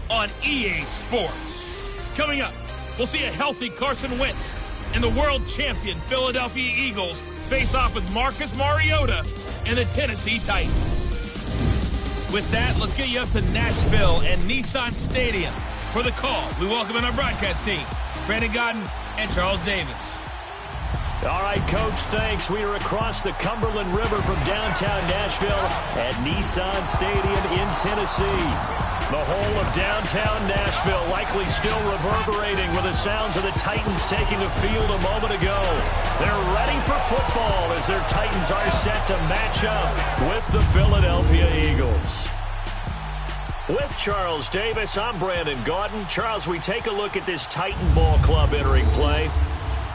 on EA Sports. Coming up, we'll see a healthy Carson Wentz and the world champion Philadelphia Eagles face off with Marcus Mariota and the Tennessee Titans. With that, let's get you up to Nashville and Nissan Stadium. For the call, we welcome in our broadcast team, Brandon Godden and Charles Davis. All right, Coach, thanks. We are across the Cumberland River from downtown Nashville at Nissan Stadium in Tennessee. The whole of downtown Nashville likely still reverberating with the sounds of the Titans taking the field a moment ago. They're ready for football as their Titans are set to match up with the Philadelphia Eagles. With Charles Davis, I'm Brandon Gaudin. Charles, we take a look at this Titan ball club entering play.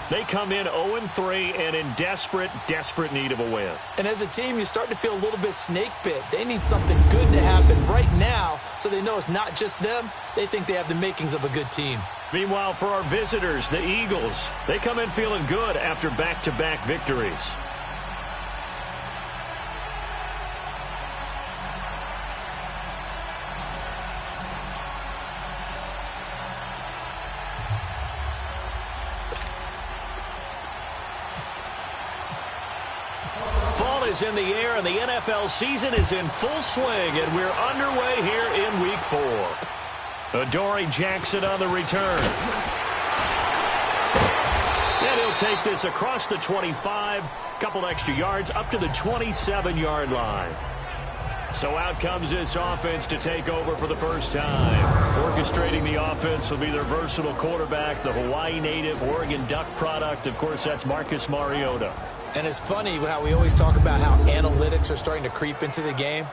They come in 0-3 and in desperate need of a win. And as a team, you start to feel a little bit snake bit. They need something good to happen right now so they know it's not just them. They think they have the makings of a good team. Meanwhile, for our visitors, the Eagles, they come in feeling good after back-to-back victories. Is in the air, and the NFL season is in full swing, and we're underway here in Week 4. Adoree Jackson on the return. And he'll take this across the 25, couple extra yards, up to the 27-yard line. So out comes this offense to take over for the first time. Orchestrating the offense will be their versatile quarterback, the Hawaii native, Oregon Duck product. Of course, that's Marcus Mariota. And it's funny how we always talk about how analytics are starting to creep into the game.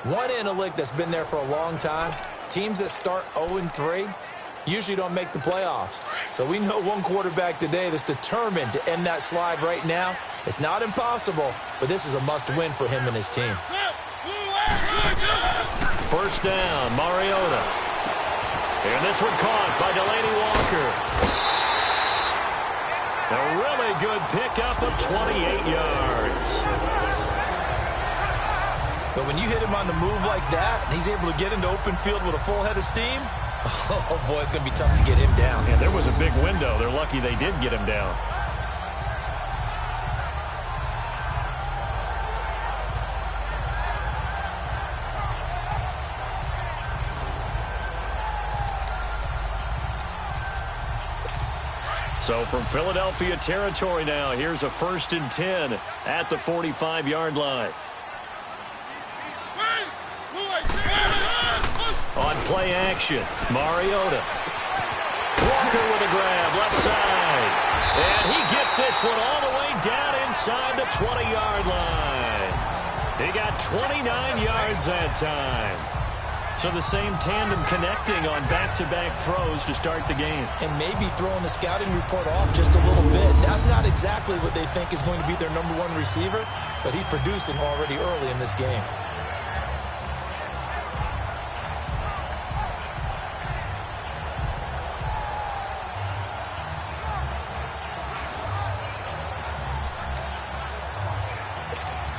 One analytic that's been there for a long time, teams that start 0-3 usually don't make the playoffs. So we know one quarterback today that's determined to end that slide right now. It's not impossible, but this is a must-win for him and his team. First down, Mariota. And this one caught by Delaney Walker. A really good pickup of 28 yards. But when you hit him on the move like that, and he's able to get into open field with a full head of steam, oh boy, it's going to be tough to get him down. Yeah, there was a big window. They're lucky they did get him down. So from Philadelphia territory now, here's a 1st and 10 at the 45-yard line. On play action, Mariota. Walker with a grab, left side. And he gets this one all the way down inside the 20-yard line. He got 29 yards that time. So the same tandem connecting on back-to-back throws to start the game. And maybe throwing the scouting report off just a little bit. That's not exactly what they think is going to be their number one receiver, but he's producing already early in this game.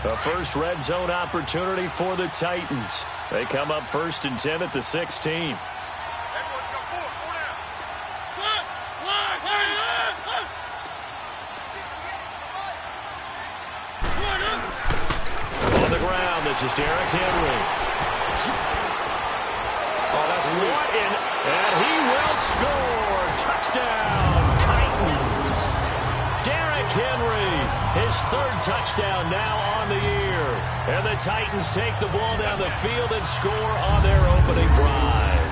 The first red zone opportunity for the Titans. They come up 1st and 10 at the 16. On the ground, this is Derrick Henry. Oh, that's sweet. And he will score. Touchdown, Titans. Derrick Henry, his 3rd touchdown now on the year. And the Titans take the ball down the field and score on their opening drive.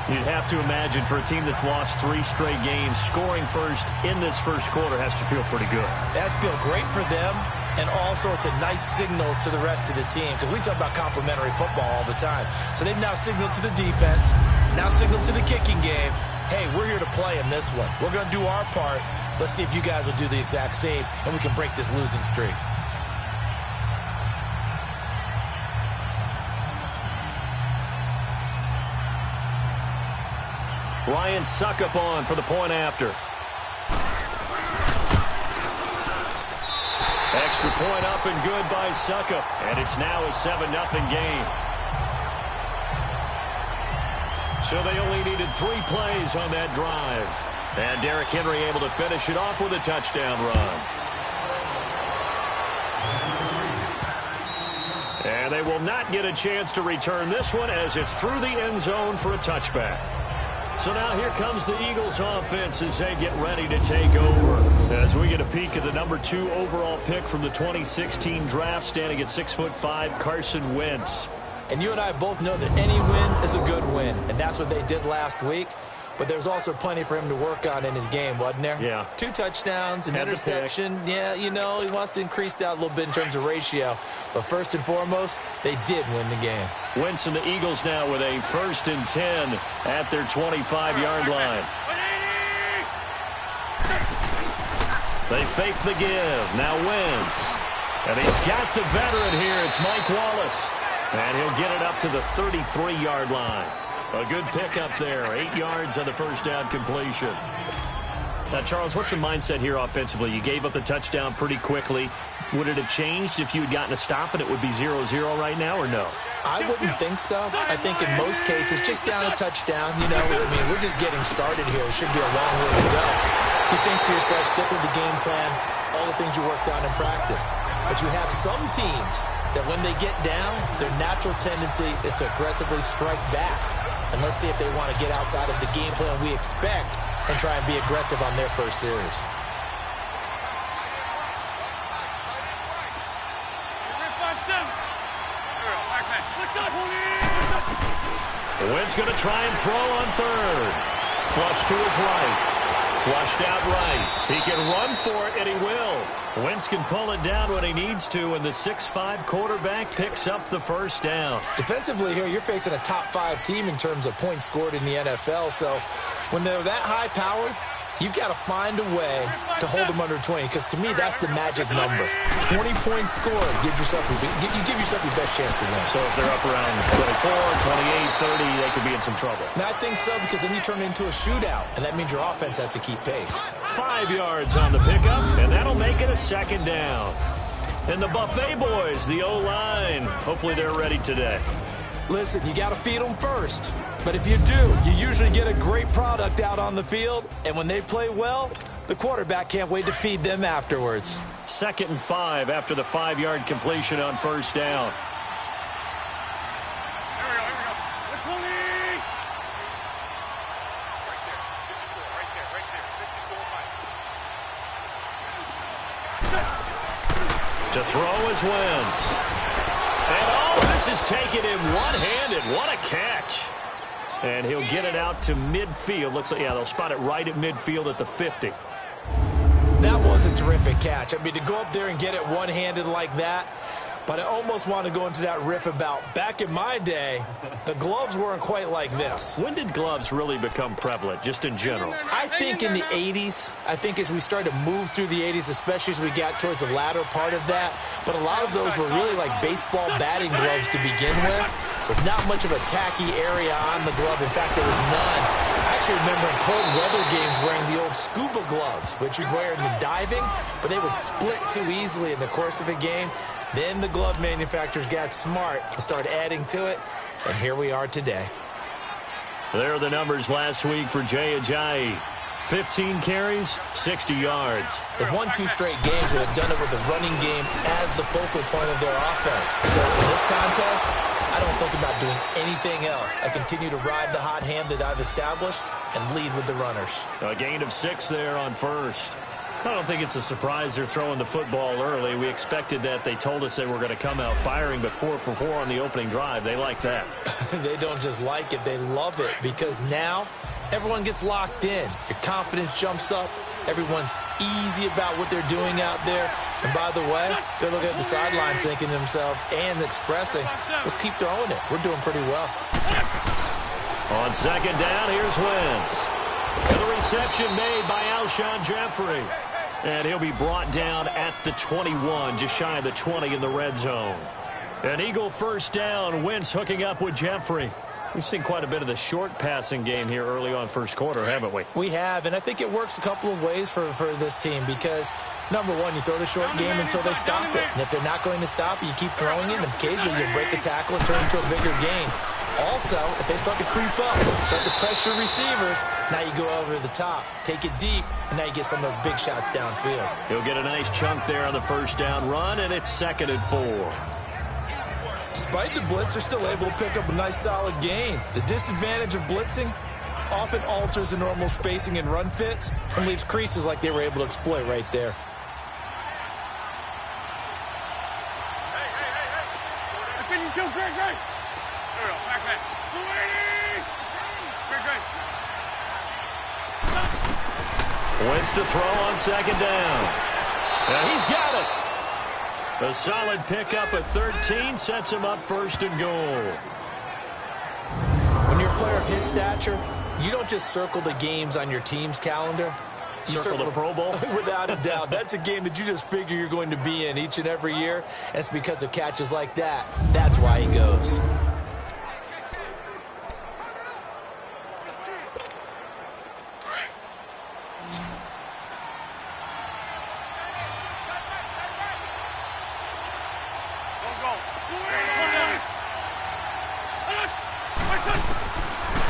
You'd have to imagine for a team that's lost 3 straight games, scoring first in this first quarter has to feel pretty good. That's feel great for them, and also it's a nice signal to the rest of the team because we talk about complementary football all the time. So they've now signaled to the defense, now signaled to the kicking game, hey, we're here to play in this one. We're going to do our part. Let's see if you guys will do the exact same, and we can break this losing streak. Ryan Suckup on for the point after. Extra point up and good by Suckup. And it's now a 7-0 game. So they only needed 3 plays on that drive. And Derrick Henry able to finish it off with a touchdown run. And they will not get a chance to return this one as it's through the end zone for a touchback. So now here comes the Eagles offense as they get ready to take over. As we get a peek at the number 2 overall pick from the 2016 draft, standing at 6'5", Carson Wentz. And you and I both know that any win is a good win, and that's what they did last week. But there's also plenty for him to work on in his game, wasn't there? Yeah. 2 touchdowns, an interception. Yeah, you know, he wants to increase that a little bit in terms of ratio. But first and foremost, they did win the game. Wentz and the Eagles now with a 1st and 10 at their 25-yard line. They fake the give. Now Wentz. And he's got the veteran here. It's Mike Wallace. And he'll get it up to the 33-yard line. A good pickup there. 8 yards on the first down completion. Now, Charles, what's the mindset here offensively? You gave up the touchdown pretty quickly. Would it have changed if you had gotten a stop and it would be 0-0 right now, or no? I wouldn't think so. I think in most cases, just down a touchdown, you know, I mean, we're just getting started here. It should be a long way to go. You think to yourself, stick with the game plan, all the things you worked on in practice. But you have some teams that when they get down, their natural tendency is to aggressively strike back. And let's see if they want to get outside of the game plan we expect and try and be aggressive on their first series. Wentz going to try and throw on 3rd. Flush to his right. Flushed out right. He can run for it, and he will. Wentz can pull it down when he needs to, and the 6'5" quarterback picks up the first down. Defensively here, you're facing a top 5 team in terms of points scored in the NFL, so when they're that high-powered, you've got to find a way to hold them under 20, because to me, that's the magic number. 20 points scored, you give yourself your best chance to win. So if they're up around 24, 28, 30, they could be in some trouble. And I think so, because then you turn it into a shootout, and that means your offense has to keep pace. 5 yards on the pickup, and that'll make it a 2nd down. And the Buffet boys, the O-line, hopefully they're ready today. Listen, you got to feed them first. But if you do, you usually get a great product out on the field. And when they play well, the quarterback can't wait to feed them afterwards. 2nd and 5 after the 5-yard completion on first down. To throw is Wentz. And this is taken in one-handed. What a catch. And he'll get it out to midfield. Looks like, yeah, they'll spot it right at midfield at the 50. That was a terrific catch. I mean, to go up there and get it one-handed like that, but I almost want to go into that riff about back in my day, the gloves weren't quite like this. When did gloves really become prevalent, just in general? I think in the 80s. I think as we started to move through the 80s, especially as we got towards the latter part of that. But a lot of those were really like baseball batting gloves to begin with not much of a tacky area on the glove. In fact, there was none. I actually remember in cold weather games wearing the old scuba gloves, which you'd wear in diving, but they would split too easily in the course of a game. Then the glove manufacturers got smart and started adding to it, and here we are today. There are the numbers last week for Jay Ajayi. 15 carries, 60 yards. They've won 2 straight games and have done it with the running game as the focal point of their offense. So in this contest, I don't think about doing anything else. I continue to ride the hot hand that I've established and lead with the runners. A gain of 6 there on first. I don't think it's a surprise they're throwing the football early. We expected that. They told us they were going to come out firing, but 4 for 4 on the opening drive. They like that. They don't just like it. They love it, because now everyone gets locked in. Your confidence jumps up. Everyone's easy about what they're doing out there. And by the way, they're looking at the sidelines thinking to themselves and expressing, let's keep throwing it. We're doing pretty well. On second down, here's Wentz. And the reception made by Alshon Jeffrey. And he'll be brought down at the 21, just shy of the 20 in the red zone. An Eagle first down. Wentz hooking up with Jeffrey. We've seen quite a bit of the short passing game here early on first quarter, haven't we? We have, and I think it works a couple of ways for this team, because, number one, you throw the short game until they stop it. And if they're not going to stop it, you keep throwing it, and occasionally you'll break a tackle and turn it into a bigger game. Also, if they start to creep up, start to pressure receivers, now you go over the top, take it deep, and now you get some of those big shots downfield. He'll get a nice chunk there on the first down run, and it's 2nd and 4. Despite the blitz, they're still able to pick up a nice solid gain. The disadvantage of blitzing often alters the normal spacing and run fits and leaves creases like they were able to exploit right there. Wentz to throw on 2nd down. And he's got it. A solid pickup at 13 sets him up 1st and goal. When you're a player of his stature, you don't just circle the games on your team's calendar. You circle the Pro Bowl? Without a doubt. That's a game that you just figure you're going to be in each and every year. And it's because of catches like that. That's why he goes.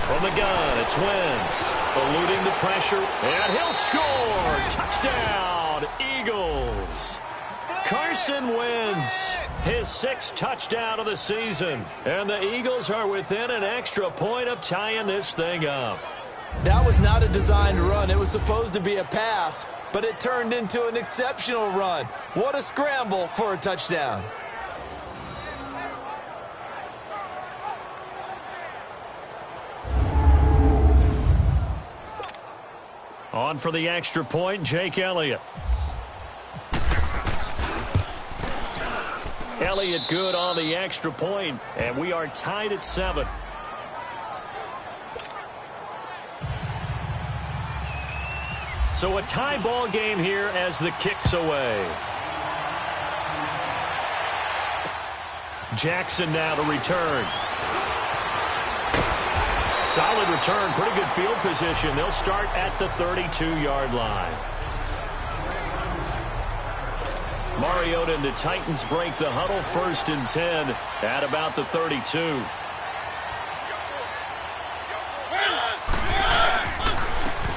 From the gun, it's Wentz, eluding the pressure, and he'll score! Touchdown, Eagles! Carson Wentz, his 6th touchdown of the season, and the Eagles are within an extra point of tying this thing up. That was not a designed run. It was supposed to be a pass, but it turned into an exceptional run. What a scramble for a touchdown. On for the extra point, Jake Elliott. Elliott good on the extra point, and we are tied at 7. So a tie ball game here as the kick's away. Jackson now to return. Solid return, pretty good field position. They'll start at the 32-yard line. Mariota and the Titans break the huddle, 1st and 10 at about the 32.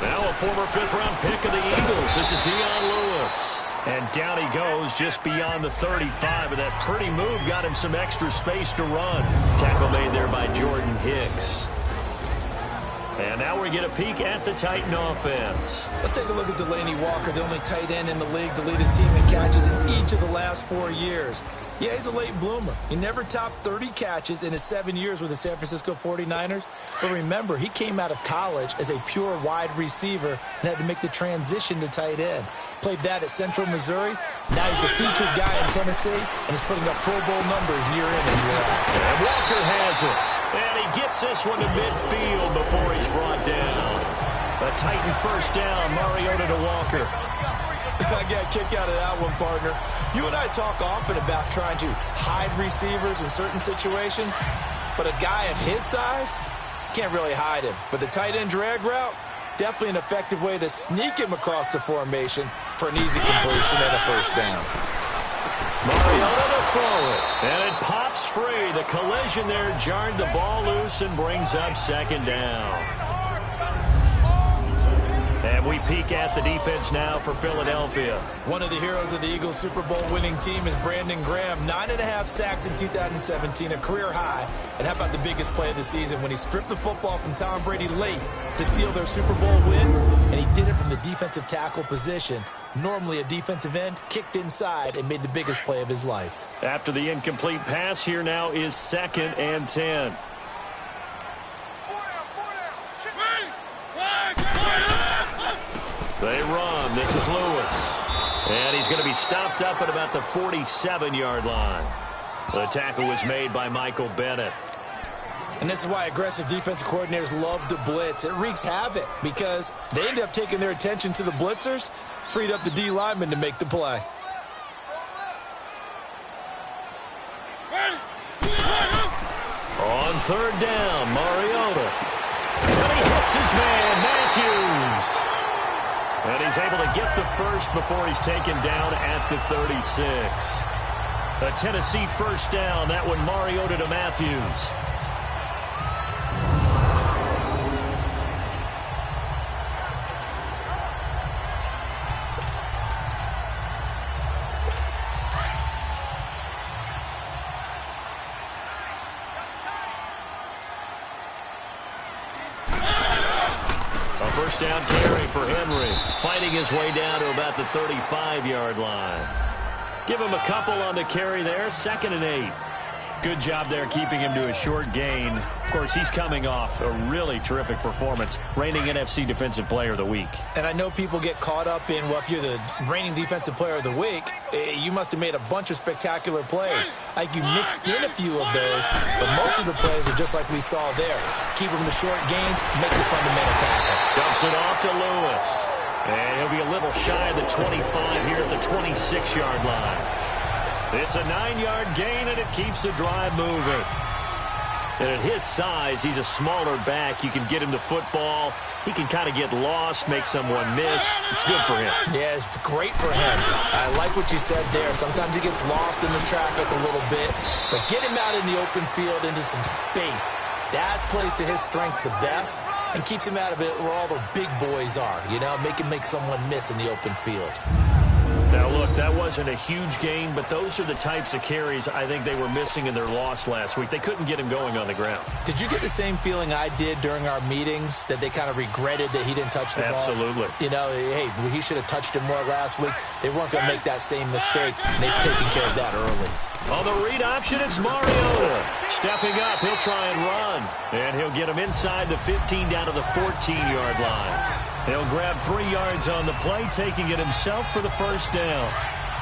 Now a former 5th-round pick of the Eagles. This is Dion Lewis. And down he goes just beyond the 35. And that pretty move got him some extra space to run. Tackle made there by Jordan Hicks. And now we get a peek at the Titan offense. Let's take a look at Delanie Walker, the only tight end in the league to lead his team in catches in each of the last 4 years. Yeah, he's a late bloomer. He never topped 30 catches in his 7 years with the San Francisco 49ers. But remember, he came out of college as a pure wide receiver and had to make the transition to tight end. Played that at Central Missouri. Now he's the featured guy in Tennessee and is putting up Pro Bowl numbers year in and year out. And Walker has it. And he gets this one to midfield before he's brought down. A Titan 1st down, Mariota to Walker. I got a kick out of that one, partner. You and I talk often about trying to hide receivers in certain situations, but a guy of his size can't really hide him. But the tight end drag route, definitely an effective way to sneak him across the formation for an easy completion and a 1st down. Mariota to throw it, and it pops free. The collision there jarred the ball loose and brings up 2nd down. And we peek at the defense now for Philadelphia. One of the heroes of the Eagles' Super Bowl winning team is Brandon Graham. 9.5 sacks in 2017, a career high. And how about the biggest play of the season when he stripped the football from Tom Brady late to seal their Super Bowl win? And he did it from the defensive tackle position. Normally a defensive end, kicked inside and made the biggest play of his life. After the incomplete pass, here now is 2nd and 10. They run. This is Lewis. And he's going to be stopped up at about the 47-yard line. The tackle was made by Michael Bennett. And this is why aggressive defensive coordinators love to blitz. It wreaks havoc because they end up taking their attention to the blitzers, freed up the D lineman to make the play. On 3rd down, Mariota. And he hits his man, Matthews. And he's able to get the first before he's taken down at the 36. A Tennessee 1st down. That one Mariota to Matthews. First down carry for Henry. Fighting his way down to about the 35-yard line. Give him a couple on the carry there. 2nd and 8. Good job there keeping him to a short gain. Of course, he's coming off a really terrific performance, reigning NFC Defensive Player of the Week. And I know people get caught up in, well, if you're the reigning Defensive Player of the Week, you must have made a bunch of spectacular plays. Like you mixed in a few of those, but most of the plays are just like we saw there. Keep them to short gains, make the fundamental tackle. Dumps it off to Lewis. And he'll be a little shy of the 25 here at the 26-yard line. It's a 9-yard gain, and it keeps the drive moving. And at his size, he's a smaller back. You can get him the football. He can kind of get lost, make someone miss. It's good for him. Yeah, it's great for him. I like what you said there. Sometimes he gets lost in the traffic a little bit, but get him out in the open field into some space. That plays to his strengths the best and keeps him out of it where all the big boys are, you know, make someone miss in the open field. Now, look, that wasn't a huge gain, but those are the types of carries I think they were missing in their loss last week. They couldn't get him going on the ground. Did you get the same feeling I did during our meetings, that they kind of regretted that he didn't touch the ball? Absolutely. You know, hey, he should have touched it more last week. They weren't going to make that same mistake, and they've taken care of that early. On the read option, it's Mariota. Stepping up, he'll try and run. And he'll get him inside the 15 down to the 14-yard line. He'll grab 3 yards on the play, taking it himself for the first down.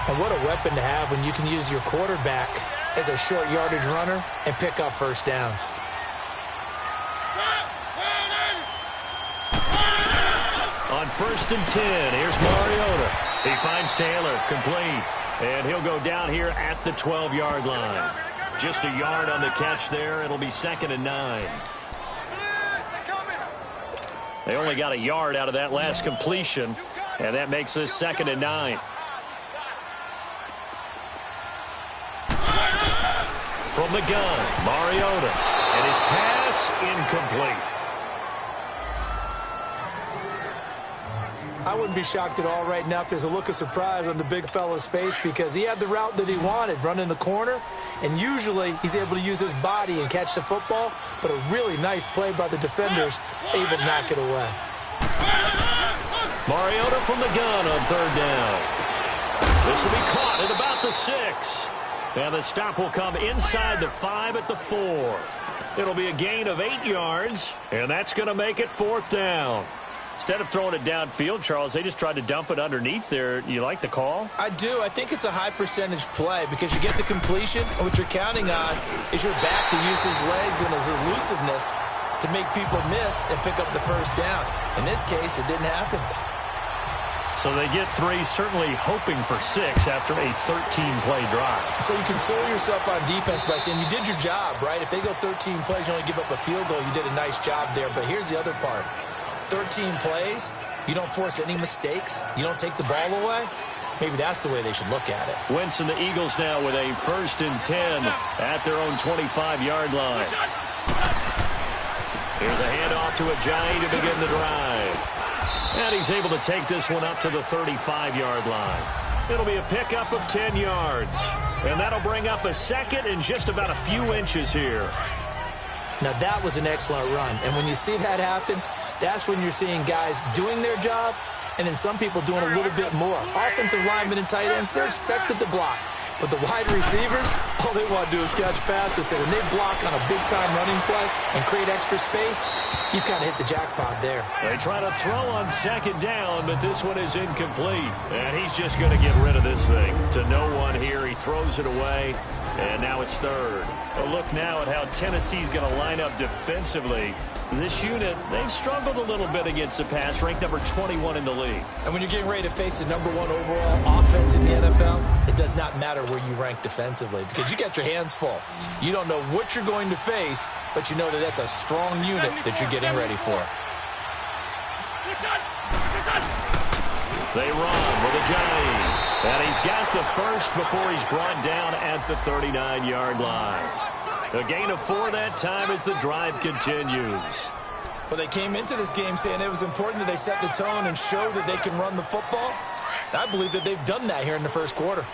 And what a weapon to have when you can use your quarterback as a short yardage runner and pick up first downs. On 1st and 10, here's Mariota. He finds Taylor, complete. And he'll go down here at the 12-yard line. Just a yard on the catch there. It'll be 2nd and 9. They only got a yard out of that last completion, and that makes this 2nd and 9. From the gun, Mariota, and his pass incomplete. I wouldn't be shocked at all right now if there's a look of surprise on the big fella's face, because he had the route that he wanted, running the corner, and usually he's able to use his body and catch the football, but a really nice play by the defenders, able to knock it away. Mariota from the gun on 3rd down. This will be caught at about the 6. And the stop will come inside the 5 at the 4. It'll be a gain of 8 yards, and that's going to make it 4th down. Instead of throwing it downfield, Charles, they just tried to dump it underneath there. You like the call? I do. I think it's a high percentage play because you get the completion, and what you're counting on is your back to use his legs and his elusiveness to make people miss and pick up the first down. In this case, it didn't happen. So they get 3, certainly hoping for 6 after a 13-play drive. So you console yourself on defense by saying you did your job, right? If they go 13 plays, you only give up a field goal, you did a nice job there. But here's the other part. 13 plays, you don't force any mistakes, you don't take the ball away. Maybe that's the way they should look at it. Wentz and the Eagles now with a 1st and 10 at their own 25-yard line. Here's a handoff to Ajayi to begin the drive. And he's able to take this one up to the 35-yard line. It'll be a pickup of 10 yards. And that'll bring up a 2nd and just about a few inches here. Now that was an excellent run. And when you see that happen, that's when you're seeing guys doing their job and then some people doing a little bit more. Offensive linemen and tight ends, they're expected to block. But the wide receivers, all they want to do is catch passes. So when they block on a big-time running play and create extra space, you've kind of hit the jackpot there. They try to throw on 2nd down, but this one is incomplete. And he's just going to get rid of this thing. To no one here, he throws it away. And now it's 3rd. A look now at how Tennessee's going to line up defensively. This unit, they've struggled a little bit against the pass, ranked number 21 in the league. And when you're getting ready to face the number 1 overall offense in the NFL, it does not matter where you rank defensively because you got your hands full. You don't know what you're going to face, but you know that that's a strong unit that you're getting ready for. They run with Ajayi. And he's got the 1st before he's brought down at the 39-yard line. A gain of 4 that time as the drive continues. Well, they came into this game saying it was important that they set the tone and show that they can run the football. And I believe that they've done that here in the 1st quarter.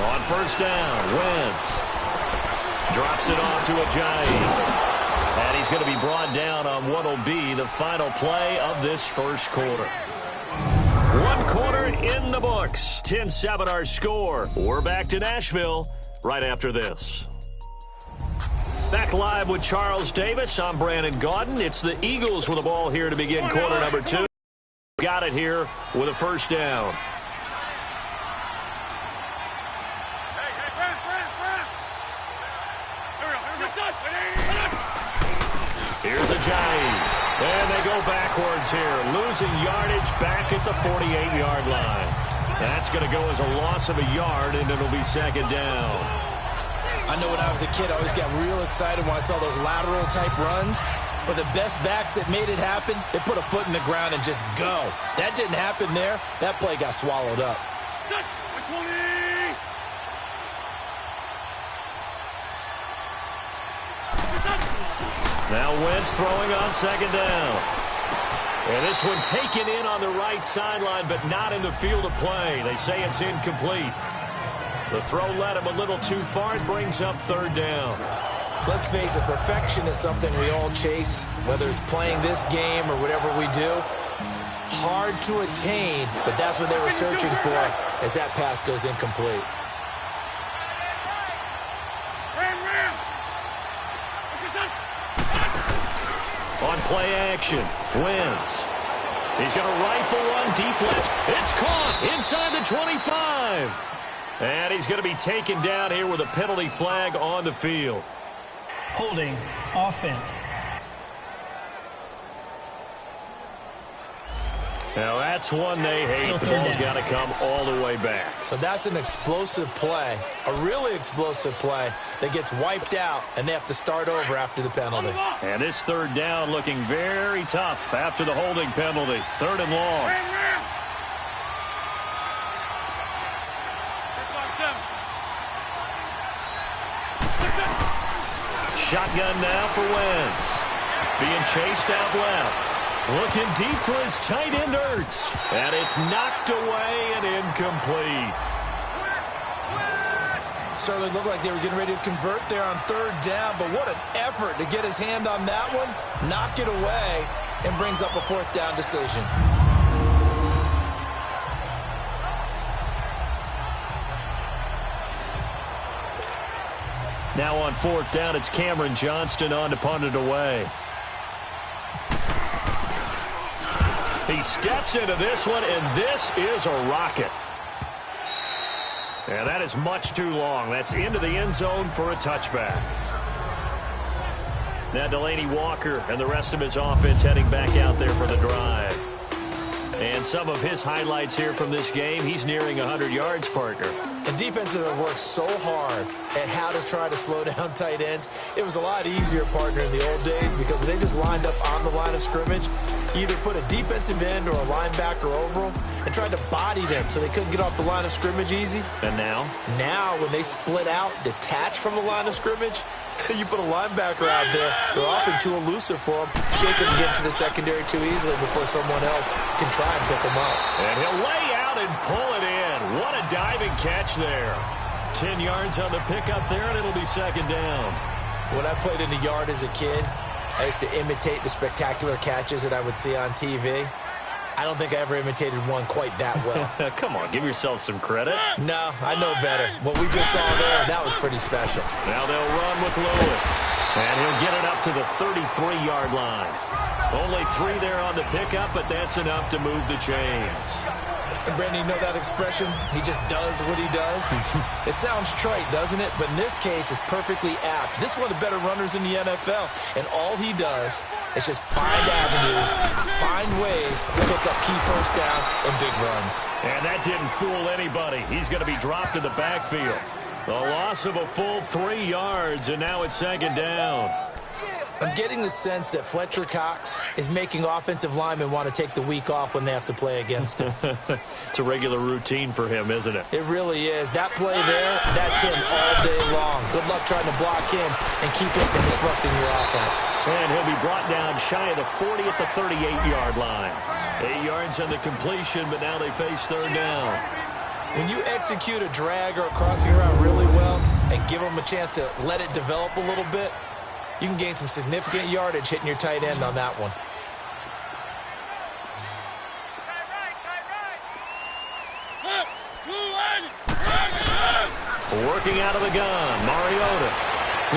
On first down, Wentz drops it off to Ajayi. And he's going to be brought down on what will be the final play of this first quarter. One quarter in the books. 10-7 our score. We're back to Nashville right after this. Back live with Charles Davis. I'm Brandon Gaudin. It's the Eagles with the ball here to begin quarter number 2. Got it here with a first down. Here's Ajayi. And they go backwards here. Losing yardage back at the 48-yard line. That's going to go as a loss of a yard, and it'll be second down. I know when I was a kid, I always got real excited when I saw those lateral-type runs. But the best backs that made it happen, they put a foot in the ground and just go. That didn't happen there. That play got swallowed up. Now Wentz throwing on second down. And this one taken in on the right sideline, but not in the field of play. They say it's incomplete. The throw led him a little too far. It brings up third down. Let's face it, perfection is something we all chase, whether it's playing this game or whatever we do. Hard to attain, but that's what they were searching for as that pass goes incomplete. On play action, Wentz. He's going to rifle one deep left. It's caught inside the 25. And he's going to be taken down here with a penalty flag on the field. Holding offense. Now that's one they hate. The ball's got to come all the way back. So that's an explosive play, a really explosive play that gets wiped out, and they have to start over after the penalty. And this third down looking very tough after the holding penalty. Third and long. Shotgun now for Wentz. Being chased out left. Looking deep for his tight end, Ertz. And it's knocked away and incomplete. Certainly looked like they were getting ready to convert there on third down, but what an effort to get his hand on that one, knock it away, and brings up a fourth down decision. Now on fourth down, it's Cameron Johnston on to punt it away. He steps into this one, and this is a rocket. And that is much too long. That's into the end zone for a touchback. Now Delaney Walker and the rest of his offense heading back out there for the drive. And some of his highlights here from this game, he's nearing 100 yards, partner. The defense have worked so hard at how to try to slow down tight ends. It was a lot easier, partner, in the old days because they just lined up on the line of scrimmage, either put a defensive end or a linebacker over them and tried to body them so they couldn't get off the line of scrimmage easy. And now? Now, when they split out, detach from the line of scrimmage, you put a linebacker out there, they're often too elusive for them. Shake them and get to the secondary too easily before someone else can try and pick them up. And he'll lay out and pull it in. What a diving catch there. 10 yards on the pickup there, and it'll be second down. When I played in the yard as a kid, I used to imitate the spectacular catches that I would see on TV. I don't think I ever imitated one quite that well. Come on, give yourself some credit. No, I know better. What we just saw there, that was pretty special. Now they'll run with Lewis. And he'll get it up to the 33-yard line. Only 3 there on the pickup, but that's enough to move the chains. And Brandon, you know that expression? He just does what he does? It sounds trite, doesn't it? But in this case, it's perfectly apt. This is one of the better runners in the NFL. And all he does is just find avenues, find ways to pick up key first downs and big runs. And that didn't fool anybody. He's going to be dropped in the backfield. A loss of a full 3 yards, and now it's second down. I'm getting the sense that Fletcher Cox is making offensive linemen want to take the week off when they have to play against him. It's a regular routine for him, isn't it? It really is. That play there, that's him all day long. Good luck trying to block him and keep him from disrupting your offense. And he'll be brought down shy of the 40 at the 38-yard line. 8 yards on the completion, but now they face third down. When you execute a drag or a crossing route really well and give them a chance to let it develop a little bit, you can gain some significant yardage hitting your tight end on that one. Working out of the gun, Mariota.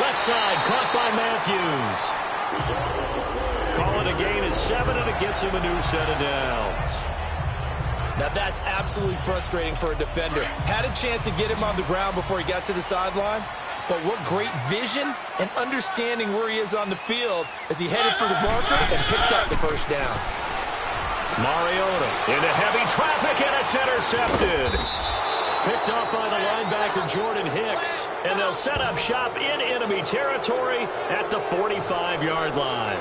Left side, caught by Matthews. Call it a gain of 7, and it gets him a new set of downs. Now that's absolutely frustrating for a defender. Had a chance to get him on the ground before he got to the sideline, but what great vision and understanding where he is on the field as he headed for the marker and picked up the first down. Mariota into heavy traffic, and it's intercepted. Picked off by the linebacker Jordan Hicks, and they'll set up shop in enemy territory at the 45-yard line.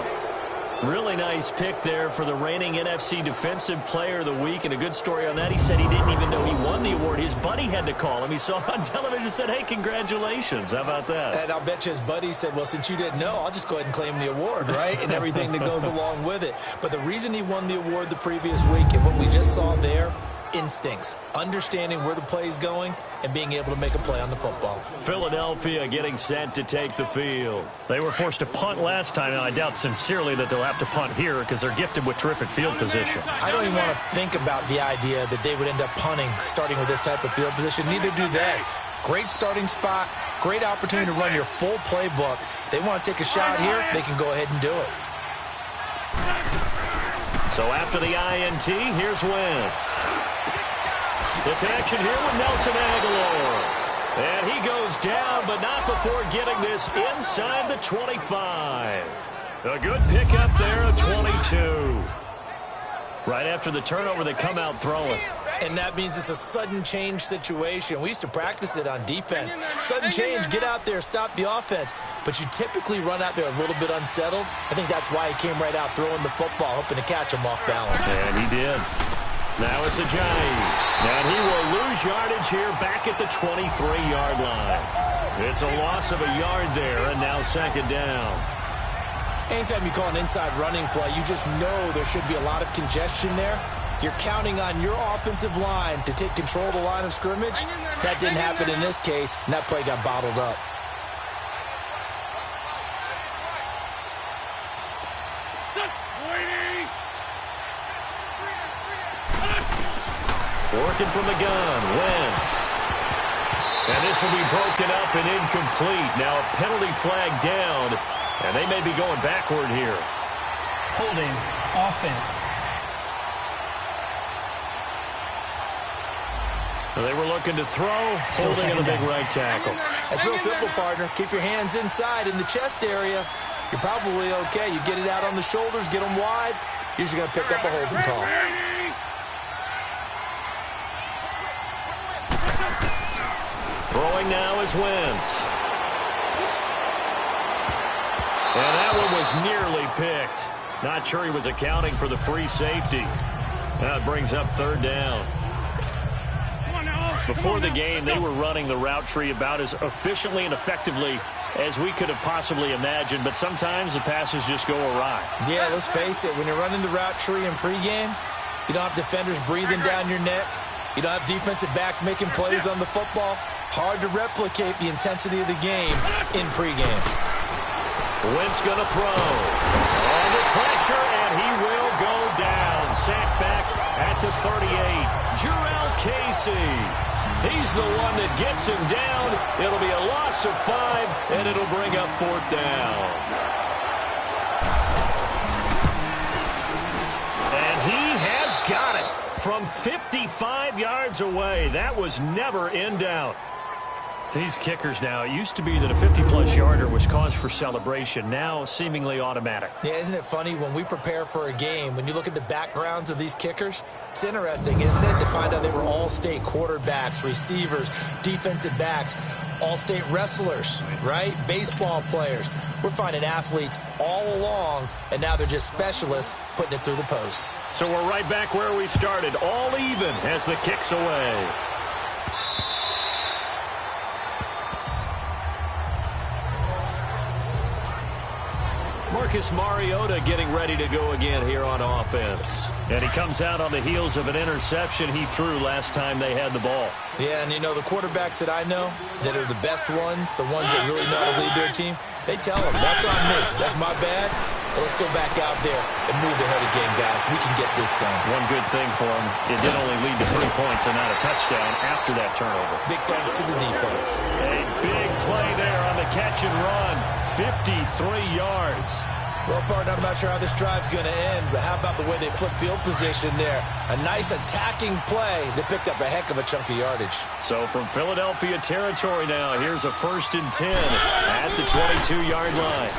Really nice pick there for the reigning NFC Defensive Player of the Week, and a good story on that. He said he didn't even know he won the award. His buddy had to call him. He saw it on television and said, hey, congratulations. How about that? And I'll bet you his buddy said, well, since you didn't know, I'll just go ahead and claim the award, right? And everything that goes along with it. But the reason he won the award the previous week and what we just saw there, instincts, understanding where the play is going and being able to make a play on the football. Philadelphia getting set to take the field. They were forced to punt last time, and I doubt sincerely that they'll have to punt here because they're gifted with terrific field position. I don't even want to think about the idea that they would end up punting starting with this type of field position. Neither do they. Great starting spot, great opportunity to run your full playbook. If they want to take a shot here, they can go ahead and do it. So after the INT, here's Wentz. The connection here with Nelson Aguilar. And he goes down, but not before getting this inside the 25. A good pickup there of 22. Right after the turnover, they come out throwing. And that means it's a sudden change situation. We used to practice it on defense. Sudden change, get out there, stop the offense. But you typically run out there a little bit unsettled. I think that's why he came right out throwing the football, hoping to catch him off balance. And he did. Now it's Ajayi. And he will lose yardage here back at the 23-yard line. It's a loss of a yard there, and now second down. Anytime you call an inside running play, you just know there should be a lot of congestion there. You're counting on your offensive line to take control of the line of scrimmage. That didn't happen in this case, and that play got bottled up. Working from the gun, Wentz. And this will be broken up and incomplete. Now a penalty flag down, and they may be going backward here. Holding offense. They were looking to throw, holding in the big right tackle. That's real simple, partner. Keep your hands inside in the chest area. You're probably okay. You get it out on the shoulders, get them wide. Usually going to pick up a holding call. Throwing now is Wentz. And that one was nearly picked. Not sure he was accounting for the free safety. That brings up third down. Before the game, they were running the route tree about as efficiently and effectively as we could have possibly imagined, but sometimes the passes just go awry. Yeah, let's face it. When you're running the route tree in pregame, you don't have defenders breathing down your neck. You don't have defensive backs making plays on the football. Hard to replicate the intensity of the game in pregame. Wentz going to throw. Under pressure, and he will go down. Sacked back at the 38. Jurrell Casey. He's the one that gets him down. It'll be a loss of 5, and it'll bring up fourth down. And he has got it from 55 yards away. That was never in doubt. These kickers now, it used to be that a 50-plus yarder was cause for celebration. Now, seemingly automatic. Yeah, isn't it funny when we prepare for a game, when you look at the backgrounds of these kickers, it's interesting, isn't it, to find out they were all-state quarterbacks, receivers, defensive backs, all-state wrestlers, right? Baseball players. We're finding athletes all along, and now they're just specialists putting it through the posts. So we're right back where we started, all even as the kick's away. Marcus Mariota getting ready to go again here on offense. And he comes out on the heels of an interception he threw last time they had the ball. Yeah, and you know, the quarterbacks that I know that are the best ones, the ones that really know how to lead their team, they tell them, that's on me. That's my bad. But let's go back out there and move ahead again, guys. We can get this done. One good thing for him, it did only lead to 3 points and not a touchdown after that turnover. Big thanks to the defense. A big play there on the catch and run. 53 yards. Well, partner, I'm not sure how this drive's going to end, but how about the way they flip field position there? A nice attacking play that picked up a heck of a chunk of yardage. So from Philadelphia territory now, here's a 1st and 10 at the 22-yard line.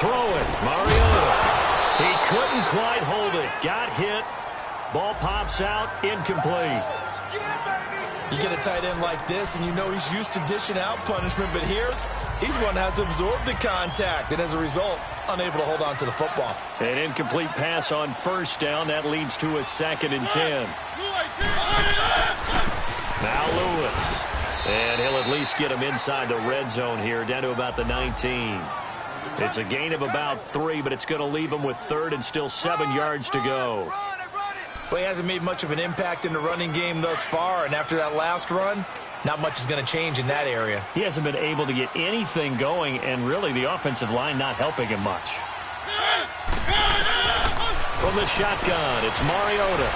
Throwing, Mariota. He couldn't quite hold it. Got hit. Ball pops out, incomplete. You get a tight end like this, and you know he's used to dishing out punishment, but here, he's one that has to absorb the contact, and as a result, unable to hold on to the football. An incomplete pass on 1st down. That leads to a 2nd and 10. Now Lewis. And he'll at least get him inside the red zone here, down to about the 19. It's a gain of about 3, but it's going to leave him with 3rd and still 7 yards to go. Well, he hasn't made much of an impact in the running game thus far, and after that last run, not much is going to change in that area. He hasn't been able to get anything going, and really the offensive line not helping him much. From the shotgun, it's Mariota.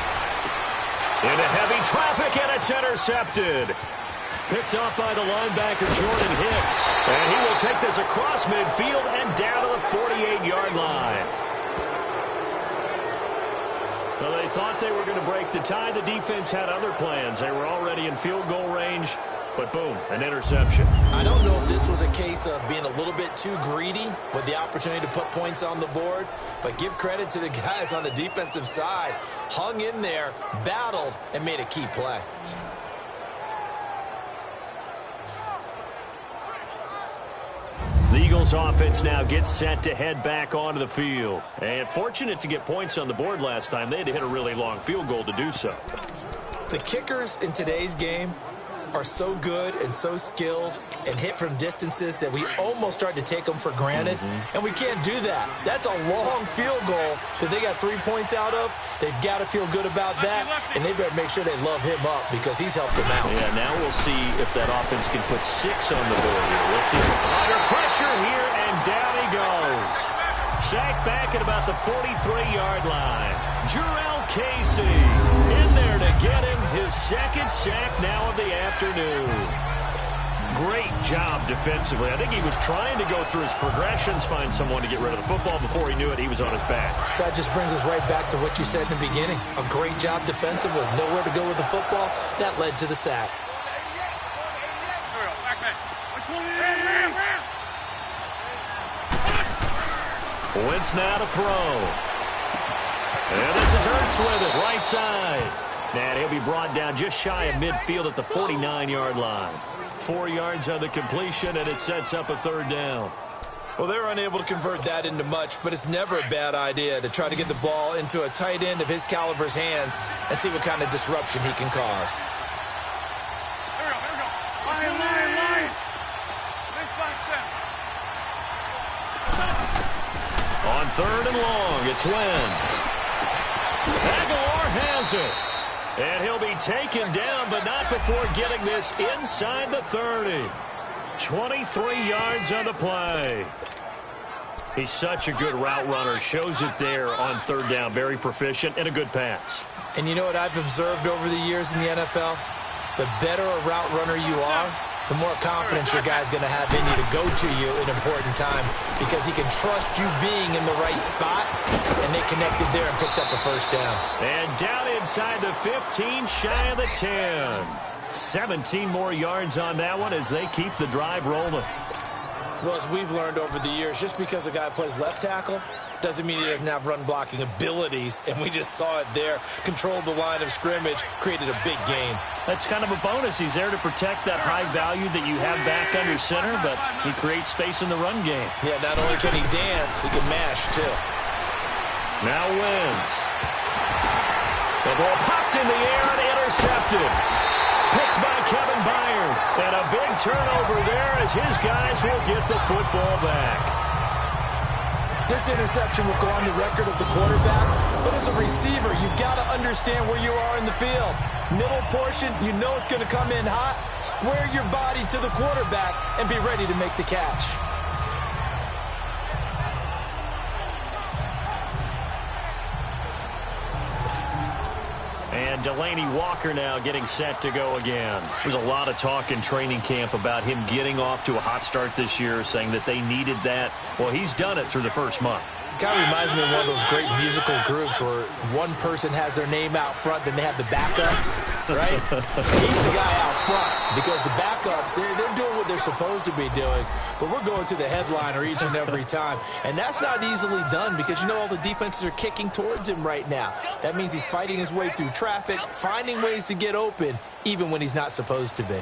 Into heavy traffic, and it's intercepted. Picked up by the linebacker, Jordan Hicks. And he will take this across midfield and down to the 48-yard line. Well, they thought they were going to break the tie. The defense had other plans. They were already in field goal range, but boom, an interception. I don't know if this was a case of being a little bit too greedy with the opportunity to put points on the board, but give credit to the guys on the defensive side. Hung in there, battled, and made a key play. The Eagles offense now gets set to head back onto the field. And fortunate to get points on the board last time. They had to hit a really long field goal to do so. The kickers in today's game are so good and so skilled and hit from distances that we almost start to take them for granted. And we can't do that. That's a long field goal that they got 3 points out of. They've got to feel good about that, and they better make sure they love him up because he's helped them out. Yeah, now we'll see if that offense can put 6 on the board here. We'll see. Under pressure here, and down he goes. Sacked back at about the 43-yard line. Jurrell Casey in there to get him his 2nd sack now of the afternoon. Great job defensively. I think he was trying to go through his progressions, find someone to get rid of the football. Before he knew it, he was on his back. So that just brings us right back to what you said in the beginning. A great job defensively. Nowhere to go with the football. That led to the sack. Wentz now to throw. And this is Ertz with it, right side. And he'll be brought down just shy of midfield at the 49-yard line. 4 yards on the completion, and it sets up a 3rd down. Well, they were unable to convert that into much, but it's never a bad idea to try to get the ball into a tight end of his caliber's hands and see what kind of disruption he can cause. On 3rd and long, it's Wentz. Aguilar has it. And he'll be taken down, but not before getting this inside the 30. 23 yards on the play. He's such a good route runner. Shows it there on 3rd down. Very proficient and a good pass. And you know what I've observed over the years in the NFL? The better a route runner you are, the more confidence your guy's going to have in you to go to you in important times because he can trust you being in the right spot, and they connected there and picked up a 1st down. And down inside the 15, shy of the 10. 17 more yards on that one as they keep the drive rolling. Well, as we've learned over the years, just because a guy plays left tackle doesn't mean he doesn't have run-blocking abilities, and we just saw it there. Controlled the line of scrimmage, created a big gain. That's kind of a bonus. He's there to protect that high value that you have back under center, but he creates space in the run game. Yeah, not only can he dance, he can mash, too. Now wins. The ball popped in the air and intercepted. Picked by Kevin Byard. And a big turnover there as his guys will get the football back. This interception will go on the record of the quarterback, but as a receiver, you've got to understand where you are in the field. Middle portion, you know it's going to come in hot. Square your body to the quarterback and be ready to make the catch. And Delaney Walker now getting set to go again. There's a lot of talk in training camp about him getting off to a hot start this year, saying that they needed that. Well, he's done it through the first month. It kind of reminds me of one of those great musical groups where one person has their name out front, then they have the backups, right? He's the guy out front because the backups, they're doing what they're supposed to be doing, but we're going to the headliner each and every time. And that's not easily done because, you know, all the defenses are kicking towards him right now. That means he's fighting his way through traffic, finding ways to get open, even when he's not supposed to be.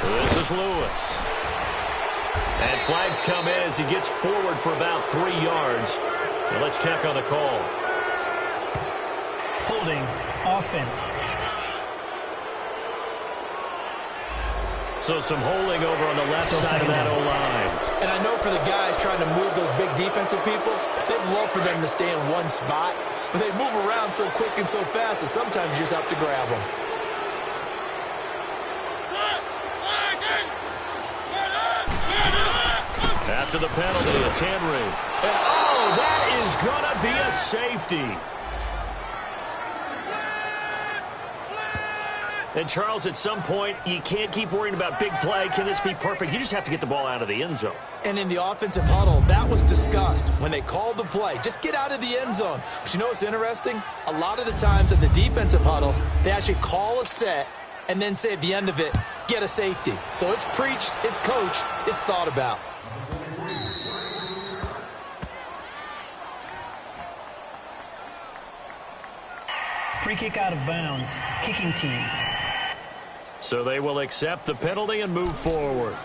This is Lewis. And flags come in as he gets forward for about 3 yards. And let's check on the call. Holding offense. So some holding over on the left side of that O-line. And I know for the guys trying to move those big defensive people, they'd love for them to stay in one spot, but they move around so quick and so fast that sometimes you just have to grab them. After the penalty, it's Henry. And oh, that is going to be a safety. And Charles, at some point, you can't keep worrying about big play. Can this be perfect? You just have to get the ball out of the end zone. And in the offensive huddle, that was discussed when they called the play. Just get out of the end zone. But you know what's interesting? A lot of the times at the defensive huddle, they actually call a set and then say at the end of it, get a safety. So it's preached, it's coached, it's thought about. Free kick out of bounds. Kicking team. So they will accept the penalty and move forward.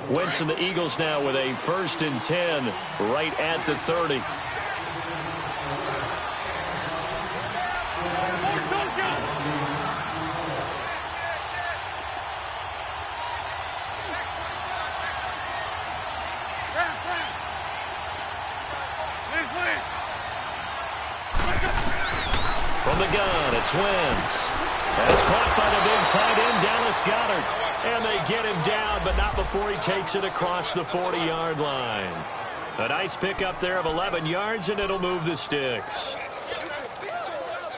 Wentz and the Eagles now with a 1st and 10 right at the 30. From the gun, it's Wentz. That's caught by the big tight end, Dallas Goedert. And they get him down, but not before he takes it across the 40-yard line. A nice pickup there of 11 yards, and it'll move the sticks.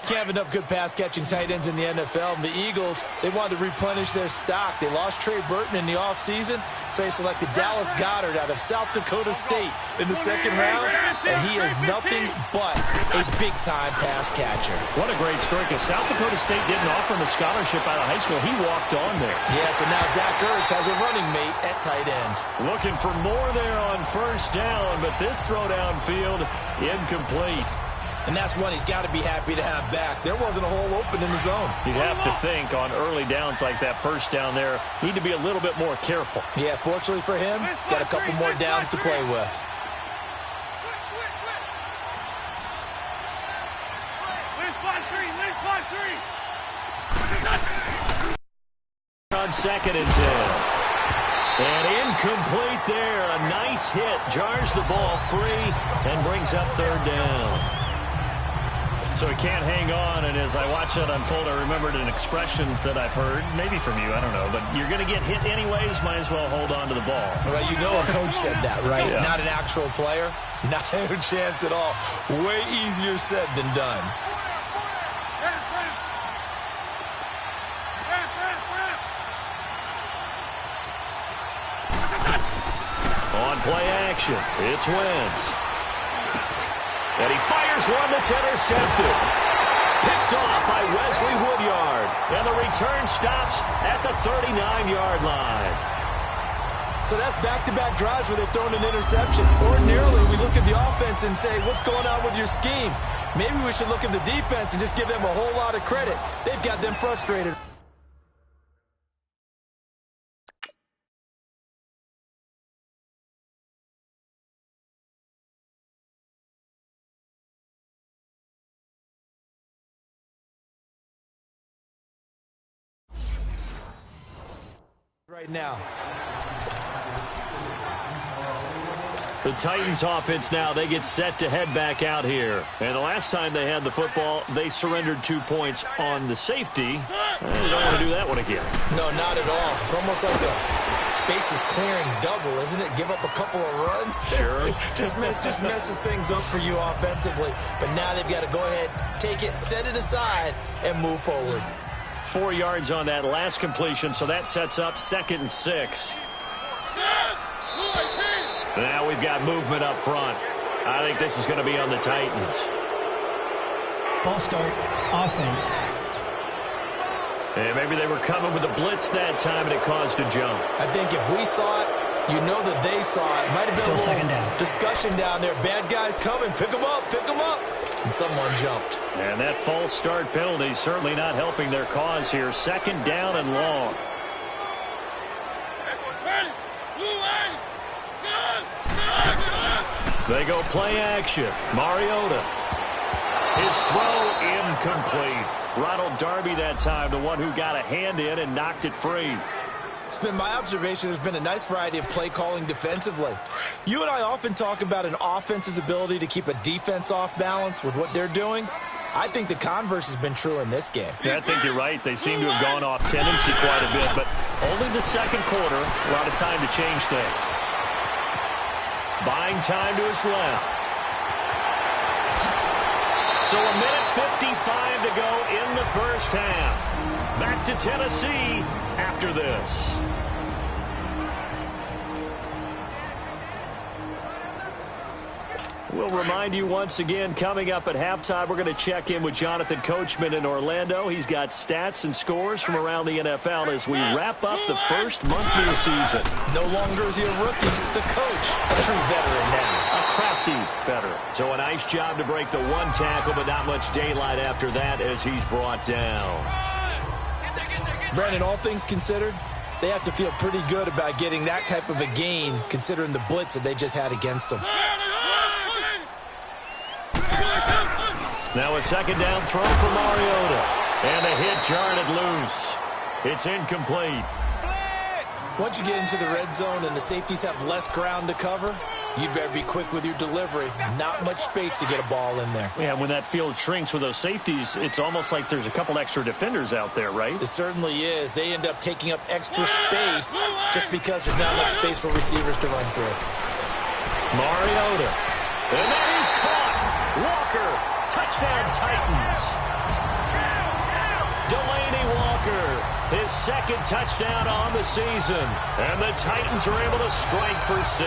Can't have enough good pass-catching tight ends in the NFL. And the Eagles, they wanted to replenish their stock. They lost Trey Burton in the offseason, so they selected Dallas Goedert out of South Dakota State in the 2nd round, and he is nothing but a big-time pass catcher. What a great story, because South Dakota State didn't offer him a scholarship out of high school. He walked on there. Yeah, so now Zach Ertz has a running mate at tight end. Looking for more there on 1st down, but this throw downfield incomplete. And that's one he's got to be happy to have back. There wasn't a hole open in the zone. You'd have to think on early downs like that 1st down there, need to be a little bit more careful. Yeah, fortunately for him, got a couple more downs to play with. On 2nd and 10. And incomplete there. A nice hit. Jars the ball free and brings up 3rd down. So he can't hang on, and as I watch that unfold, I remembered an expression that I've heard, maybe from you, I don't know, but you're going to get hit anyways, might as well hold on to the ball. Well, you know a coach said that, right? Yeah. Not an actual player. Not a chance at all. Way easier said than done. On play action, it's Wentz. And he fires one that's intercepted. Picked off by Wesley Woodyard. And the return stops at the 39-yard line. So that's back-to-back drives where they've thrown an interception. Ordinarily, we look at the offense and say, what's going on with your scheme? Maybe we should look at the defense and just give them a whole lot of credit. They've got them frustrated. Right now. The Titans offense now, they get set to head back out here. And the last time they had the football, they surrendered 2 points on the safety. They don't want to do that one again. No, not at all. It's almost like a bases clearing double, isn't it? Give up a couple of runs. Sure. just messes things up for you offensively. But now they've got to go ahead, take it, set it aside, and move forward. 4 yards on that last completion, so that sets up 2nd and 6. Now we've got movement up front. I think this is going to be on the Titans. False start, offense. And maybe they were coming with a blitz that time, and it caused a jump. I think if we saw it, you know that they saw it. Might have been Still a second down. Discussion down there. Bad guys coming. Pick them up. Pick them up. And someone jumped. And that false start penalty certainly not helping their cause here. 2nd down and long. They go play action. Mariota. His throw incomplete. Ronald Darby that time, the one who got a hand in and knocked it free. It's been my observation there's been a nice variety of play calling defensively. You and I often talk about an offense's ability to keep a defense off balance with what they're doing. I think the converse has been true in this game. Yeah, I think you're right. They seem to have gone off tendency quite a bit, but only the 2nd quarter, a lot of time to change things. Buying time to his left. So a minute 55 to go in the first half. Back to Tennessee after this. We'll remind you once again, coming up at halftime, we're going to check in with Jonathan Coachman in Orlando. He's got stats and scores from around the NFL as we wrap up the first month of the season. No longer is he a rookie, the coach, a true veteran now. A crafty veteran. So a nice job to break the one tackle, but not much daylight after that as he's brought down. Brandon, all things considered, they have to feel pretty good about getting that type of a gain considering the blitz that they just had against them. Now a 2nd down throw for Mariota. And a hit jarred it loose. It's incomplete. Once you get into the red zone and the safeties have less ground to cover, you better be quick with your delivery. Not much space to get a ball in there. Yeah, when that field shrinks with those safeties, it's almost like there's a couple extra defenders out there, right? It certainly is. They end up taking up extra space just because there's not enough space for receivers to run through. Mariota. And that is caught. Walker. Touchdown, Titans. Delaney Walker, his 2nd touchdown on the season. And the Titans are able to strike for 6.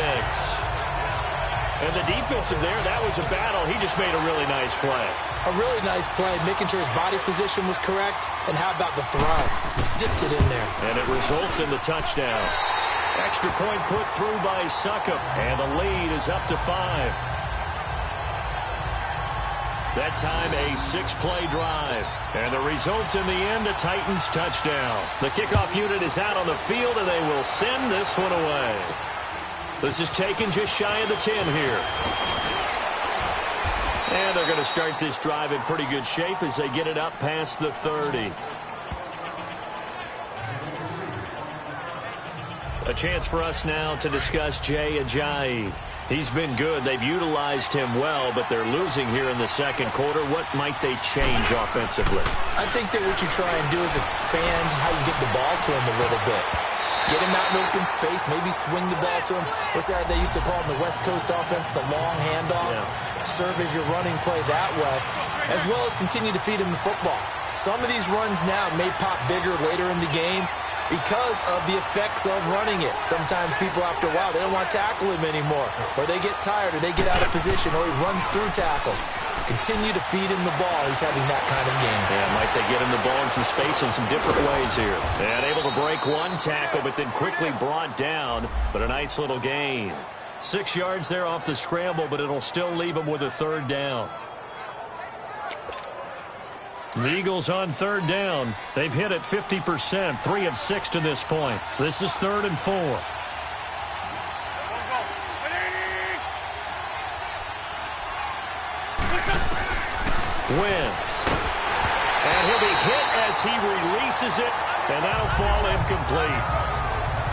And the defensive there, that was a battle. He just made a really nice play. A really nice play, making sure his body position was correct. And how about the throw? Zipped it in there. And it results in the touchdown. Extra point put through by Succop. And the lead is up to 5. That time, a 6-play drive. And the result in the end, a Titans touchdown. The kickoff unit is out on the field, and they will send this one away. This is taken just shy of the 10 here. And they're going to start this drive in pretty good shape as they get it up past the 30. A chance for us now to discuss Jay Ajayi. He's been good. They've utilized him well, but they're losing here in the 2nd quarter. What might they change offensively? I think that what you try and do is expand how you get the ball to him a little bit. Get him out in open space, maybe swing the ball to him. What's that they used to call in the West Coast offense, the long handoff? Yeah. Serve as your running play that way, as well as continue to feed him the football. Some of these runs now may pop bigger later in the game, because of the effects of running it. Sometimes people, after a while, they don't want to tackle him anymore, or they get tired, or they get out of position, or he runs through tackles. Continue to feed him the ball. He's having that kind of game. Yeah, might they get him the ball in some space in some different ways here. And able to break one tackle, but then quickly brought down. But a nice little gain. 6 yards there off the scramble, but it'll still leave him with a third down. The Eagles on third down. They've hit it 50%, 3 of 6 to this point. This is 3rd and 4. Wentz. And he'll be hit as he releases it, and that'll fall incomplete.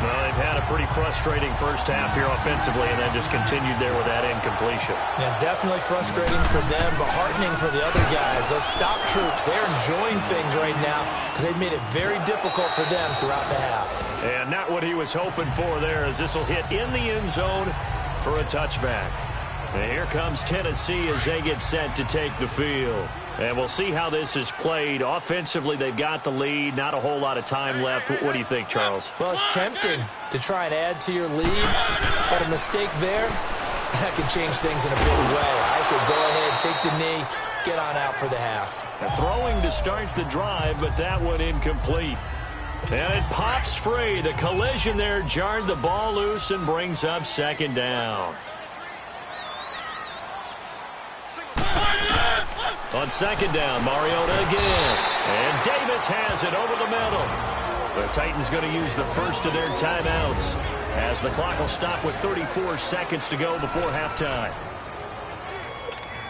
Well, they've had a pretty frustrating first half here offensively, and then just continued there with that incompletion. Yeah, definitely frustrating for them, but heartening for the other guys. Those stop troops, they're enjoying things right now because they've made it very difficult for them throughout the half. And not what he was hoping for there, as this will hit in the end zone for a touchback. And here comes Tennessee as they get set to take the field. And we'll see how this is played. Offensively, they've got the lead. Not a whole lot of time left. What do you think, Charles? Well, it's tempting to try and add to your lead, but a mistake there, that can change things in a big way. I say go ahead, take the knee, get on out for the half. Throwing to start the drive, but that one incomplete. And it pops free. The collision there jarred the ball loose and brings up second down. On second down, Mariota again. And Davis has it over the middle. The Titans going to use the first of their timeouts as the clock will stop with 34 seconds to go before halftime.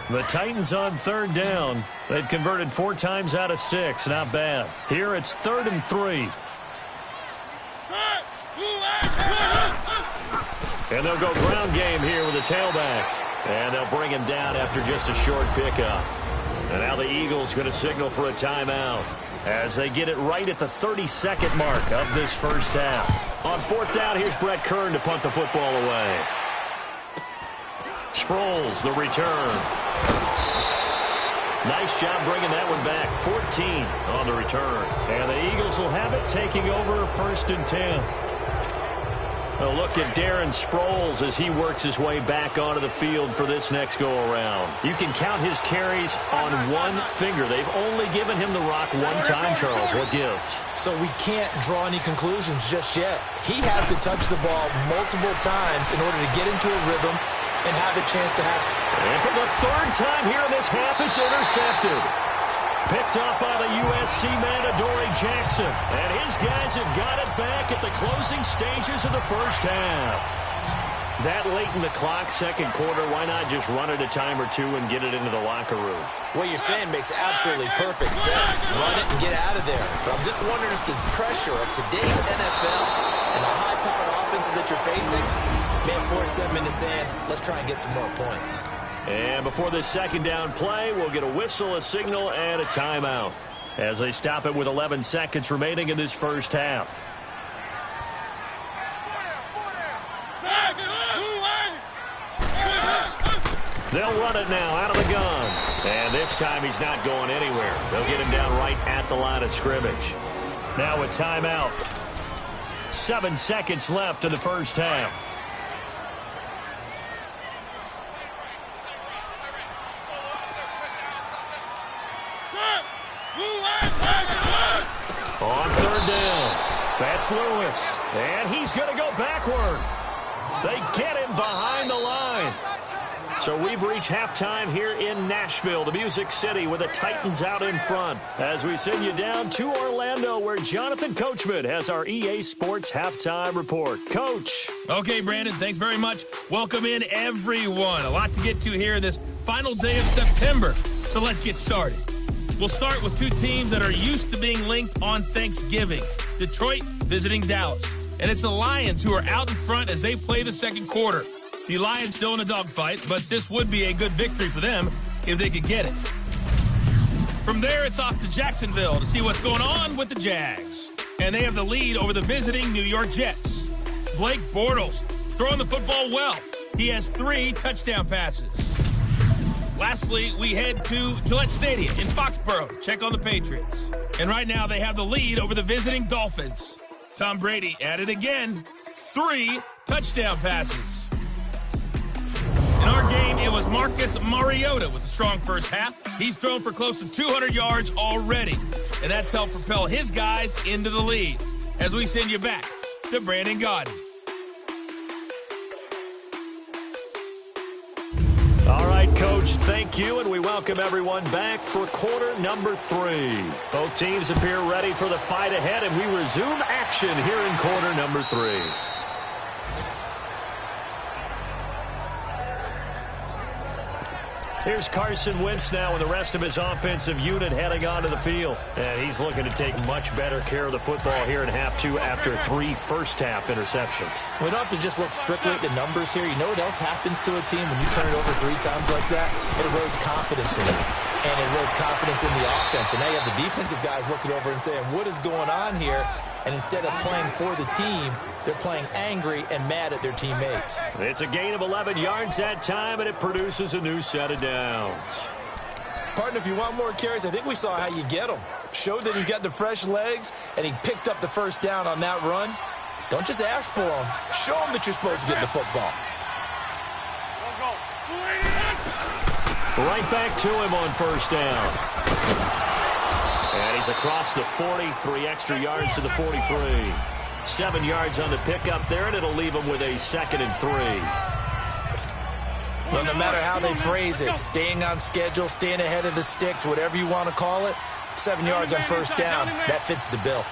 The Titans on third down. They've converted 4 times out of 6. Not bad. Here it's 3rd and 3. And they'll go ground game here with a tailback. And they'll bring him down after just a short pickup. And now the Eagles going to signal for a timeout as they get it right at the 32nd mark of this first half. On 4th down, here's Brett Kern to punt the football away. Sproles, the return. Nice job bringing that one back. 14 on the return. And the Eagles will have it taking over 1st and 10. A look at Darren Sproles as he works his way back onto the field for this next go-around. You can count his carries on one finger. They've only given him the rock one time, Charles. What gives? So we can't draw any conclusions just yet. He has to touch the ball multiple times in order to get into a rhythm and have a chance to have... And for the 3rd time here in this half, it's intercepted. Picked up by the USC man, Adoree Jackson. And his guys have got it back at the closing stages of the first half. That late in the clock, second quarter, why not just run it a time or two and get it into the locker room? What you're saying makes absolutely perfect sense. Run it and get out of there. But I'm just wondering if the pressure of today's NFL and the high-powered offenses that you're facing may force them into saying, let's try and get some more points. And before this second down play, we'll get a whistle, a signal, and a timeout as they stop it with 11 seconds remaining in this first half. They'll run it now out of the gun. And this time he's not going anywhere. They'll get him down right at the line of scrimmage. Now a timeout. 7 seconds left in the first half. On third down, that's Lewis, and he's going to go backward. They get him behind the line. So we've reached halftime here in Nashville, the Music City, with the Titans out in front. As we send you down to Orlando, where Jonathan Coachman has our EA Sports halftime report. Coach. Okay, Brandon, thanks very much. Welcome in, everyone. A lot to get to here this final day of September. So let's get started. We'll start with 2 teams that are used to being linked on Thanksgiving. Detroit visiting Dallas. And it's the Lions who are out in front as they play the second quarter. The Lions still in a dogfight, but this would be a good victory for them if they could get it. From there, it's off to Jacksonville to see what's going on with the Jags. And they have the lead over the visiting New York Jets. Blake Bortles throwing the football well. He has 3 touchdown passes. Lastly, we head to Gillette Stadium in Foxborough to check on the Patriots. And right now, they have the lead over the visiting Dolphins. Tom Brady at it again. 3 touchdown passes. In our game, it was Marcus Mariota with a strong first half. He's thrown for close to 200 yards already, and that's helped propel his guys into the lead. As we send you back to Brandon Gaudin. All right, Coach, thank you, and we welcome everyone back for quarter number 3. Both teams appear ready for the fight ahead, and we resume action here in quarter number 3. Here's Carson Wentz now with the rest of his offensive unit heading onto the field. And he's looking to take much better care of the football here in half 2 after 3 first-half interceptions. We don't have to just look strictly at the numbers here. You know what else happens to a team when you turn it over 3 times like that? It erodes confidence in it. And it erodes confidence in the offense. And now you have the defensive guys looking over and saying, what is going on here? And instead of playing for the team, they're playing angry and mad at their teammates. It's a gain of 11 yards that time, and it produces a new set of downs. Partner, if you want more carries, I think we saw how you get them. Showed that he's got the fresh legs, and he picked up the first down on that run. Don't just ask for them. Show them that you're supposed to get the football. Right back to him on first down. And he's across the 40, 3 extra yards to the 43. 7 yards on the pickup there, and it'll leave him with a 2nd and 3. Well, no matter how they phrase it, staying on schedule, staying ahead of the sticks, whatever you want to call it, 7 yards on first down, that fits the bill.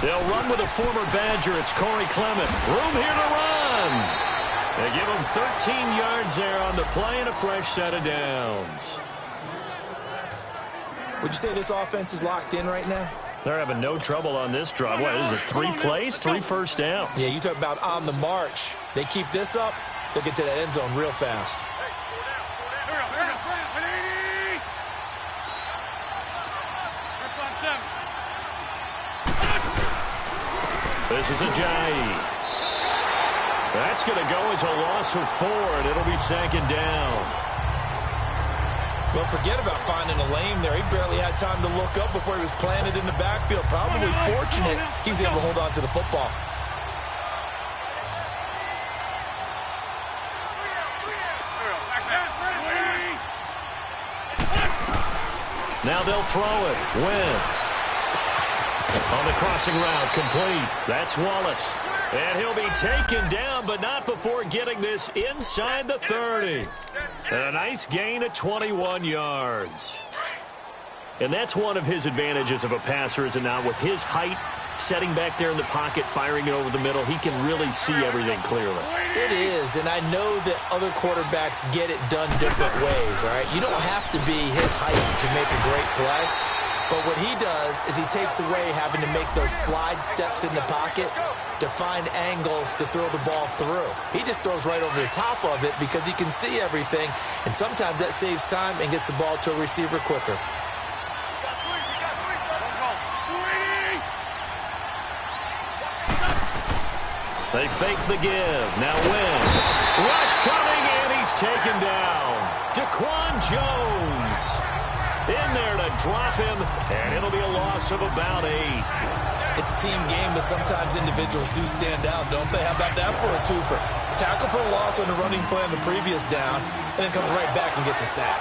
They'll run with a former Badger. It's Corey Clement. Room here to run. They give him 13 yards there on the play and a fresh set of downs. Would you say this offense is locked in right now? They're having no trouble on this drive. What is it, 3 plays, 3 first downs? Yeah, you talk about on the march. They keep this up, they'll get to that end zone real fast. This is Ajayi. That's going to go as a loss of 4, and it'll be 2nd down. Well, forget about finding a lane there. He barely had time to look up before he was planted in the backfield. Probably fortunate he was able to hold on to the football. Now they'll throw it. Wentz. On the crossing route, complete. That's Wallace. And he'll be taken down, but not before getting this inside the 30. And a nice gain of 21 yards. And that's one of his advantages of a passer, is it not? With his height, setting back there in the pocket, firing it over the middle, he can really see everything clearly. It is, and I know that other quarterbacks get it done different ways, all right? You don't have to be his height to make a great play. But what he does is he takes away having to make those slide steps in the pocket to find angles to throw the ball through. He just throws right over the top of it because he can see everything, and sometimes that saves time and gets the ball to a receiver quicker. They fake the give. Now Wentz. Rush coming, and he's taken down. Daquan Jones in there to drop him, and it'll be a loss of about 8. It's a team game, but sometimes individuals do stand out, don't they? How about that for a twofer? Tackle for a loss on the running play on the previous down, and then comes right back and gets a sack.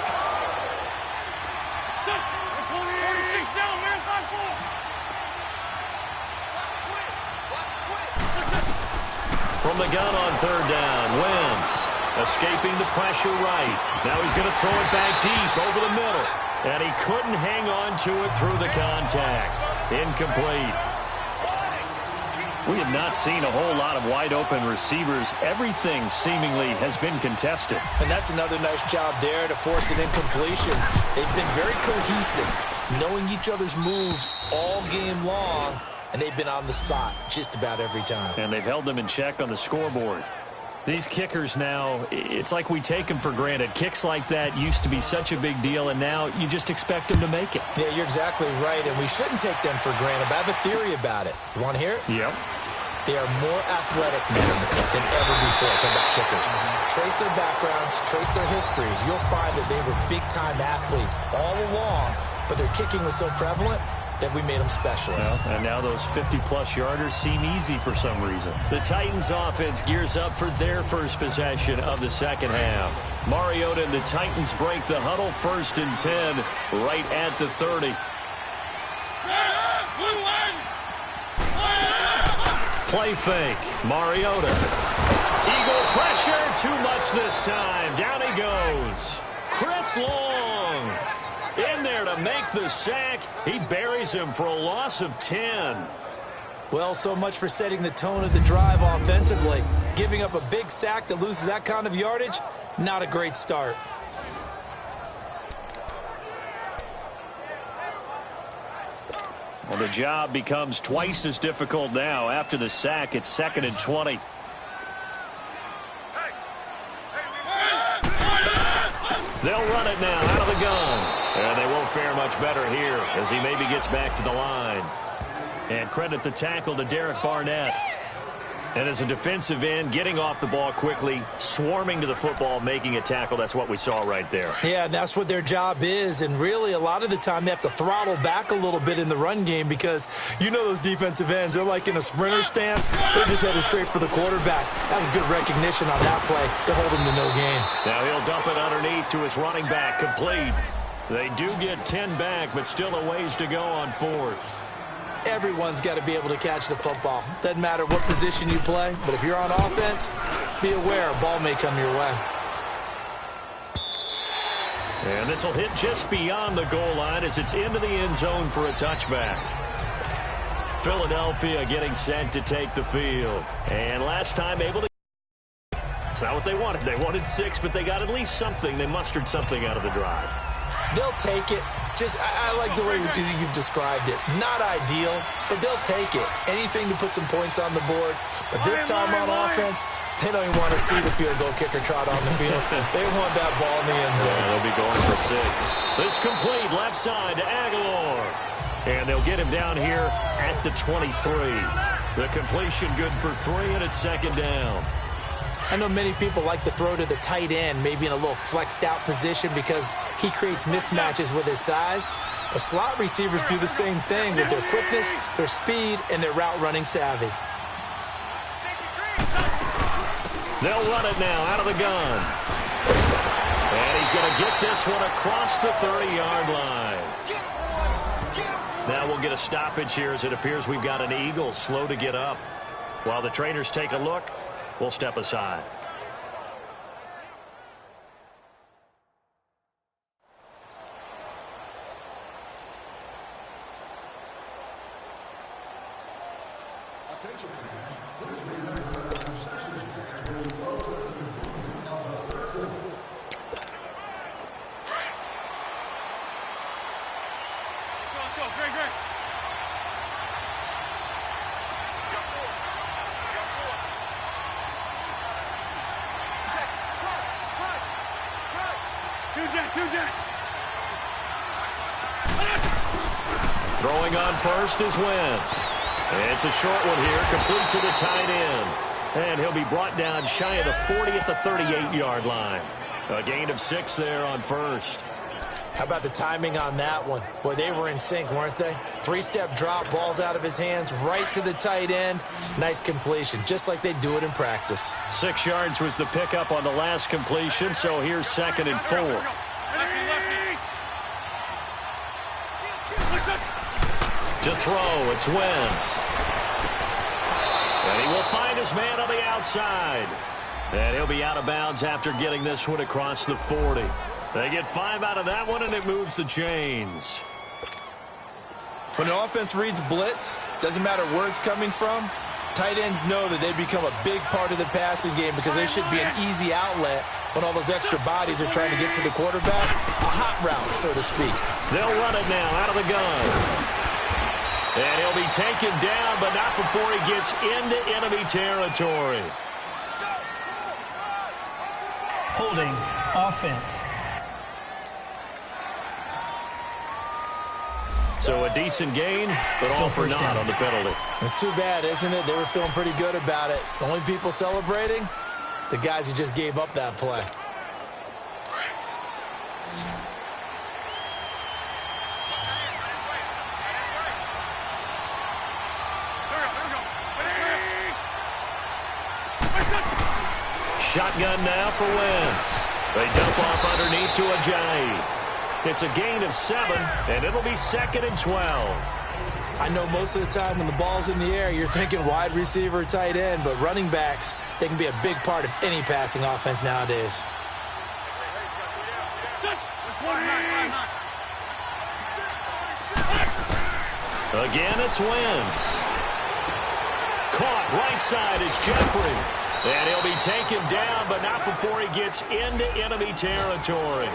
From the gun on 3rd down, Wentz escaping the pressure right. Now he's going to throw it back deep over the middle. And he couldn't hang on to it through the contact. Incomplete. We have not seen a whole lot of wide-open receivers. Everything seemingly has been contested. And that's another nice job there to force an incompletion. They've been very cohesive, knowing each other's moves all game long, and they've been on the spot just about every time. And they've held them in check on the scoreboard. These kickers now, it's like we take them for granted. Kicks like that used to be such a big deal, and now you just expect them to make it. Yeah, you're exactly right, and we shouldn't take them for granted. But I have a theory about it. You want to hear it? Yep. They are more athletic men than ever before. Talk about kickers. Trace their backgrounds, trace their histories. You'll find that they were big-time athletes all along, but their kicking was so prevalent, that we made them specialists. Well, and now those 50-plus yarders seem easy for some reason. The Titans offense gears up for their first possession of the second half. Mariota and the Titans break the huddle, 1st and 10, right at the 30. Play fake. Mariota. Eagle pressure. Too much this time. Down he goes. Chris Long in there to make the sack. He buries him for a loss of 10. Well, so much for setting the tone of the drive offensively. Giving up a big sack that loses that kind of yardage, not a great start. Well, the job becomes twice as difficult now. After the sack, it's 2nd and 20. They'll run it now out of the gun. And they won't fare much better here as he maybe gets back to the line. And credit the tackle to Derek Barnett. And as a defensive end, getting off the ball quickly, swarming to the football, making a tackle, that's what we saw right there. Yeah, that's what their job is. And really, a lot of the time, they have to throttle back a little bit in the run game because you know those defensive ends, they're like in a sprinter stance. They're just headed straight for the quarterback. That was good recognition on that play to hold him to no gain. Now he'll dump it underneath to his running back, complete. They do get 10 back, but still a ways to go on 4th. Everyone's got to be able to catch the football. Doesn't matter what position you play, but if you're on offense, be aware a ball may come your way. And this will hit just beyond the goal line as it's into the end zone for a touchback. Philadelphia getting set to take the field. And last time able to... It's not what they wanted. They wanted 6, but they got at least something. They mustered something out of the drive. They'll take it. I like the way you've described it. Not ideal, but they'll take it. Anything to put some points on the board. But this time on offense, they don't even want to see the field goal kicker trot on the field. They want that ball in the end zone. Yeah, they'll be going for 6. This complete left side to Aguilar. And they'll get him down here at the 23. The completion good for 3, and it's 2nd down. I know many people like to throw to the tight end, maybe in a little flexed out position because he creates mismatches with his size. But slot receivers do the same thing with their quickness, their speed, and their route running savvy. They'll run it now out of the gun. And he's going to get this one across the 30-yard line. Now we'll get a stoppage here as it appears we've got an Eagle slow to get up. While the trainers take a look, we'll step aside. Throwing on first is Wentz. It's a short one here, complete to the tight end. And he'll be brought down shy of the 40 at the 38-yard line. A gain of 6 there on first. How about the timing on that one? Boy, they were in sync, weren't they? 3-step drop, balls out of his hands, right to the tight end. Nice completion, just like they do it in practice. 6 yards was the pickup on the last completion, so here's 2nd and 4. To throw, it's Wentz. And he will find his man on the outside. And he'll be out of bounds after getting this one across the 40. They get 5 out of that one, and it moves the chains. When the offense reads blitz, doesn't matter where it's coming from, tight ends know that they become a big part of the passing game because they should be an easy outlet when all those extra bodies are trying to get to the quarterback. A hot route, so to speak. They'll run it now out of the gun. And he'll be taken down, but not before he gets into enemy territory. Holding offense. So a decent gain, but Still all for first naught down on the penalty. It's too bad, isn't it? They were feeling pretty good about it. The only people celebrating, the guys who just gave up that play. Shotgun now for Wentz. They dump off underneath to Ajayi. It's a gain of 7, and it'll be 2nd and 12. I know most of the time when the ball's in the air, you're thinking wide receiver, tight end, but running backs, they can be a big part of any passing offense nowadays. Again, it's Wentz. Caught right side is Jeffrey. And he'll be taken down, but not before he gets into enemy territory.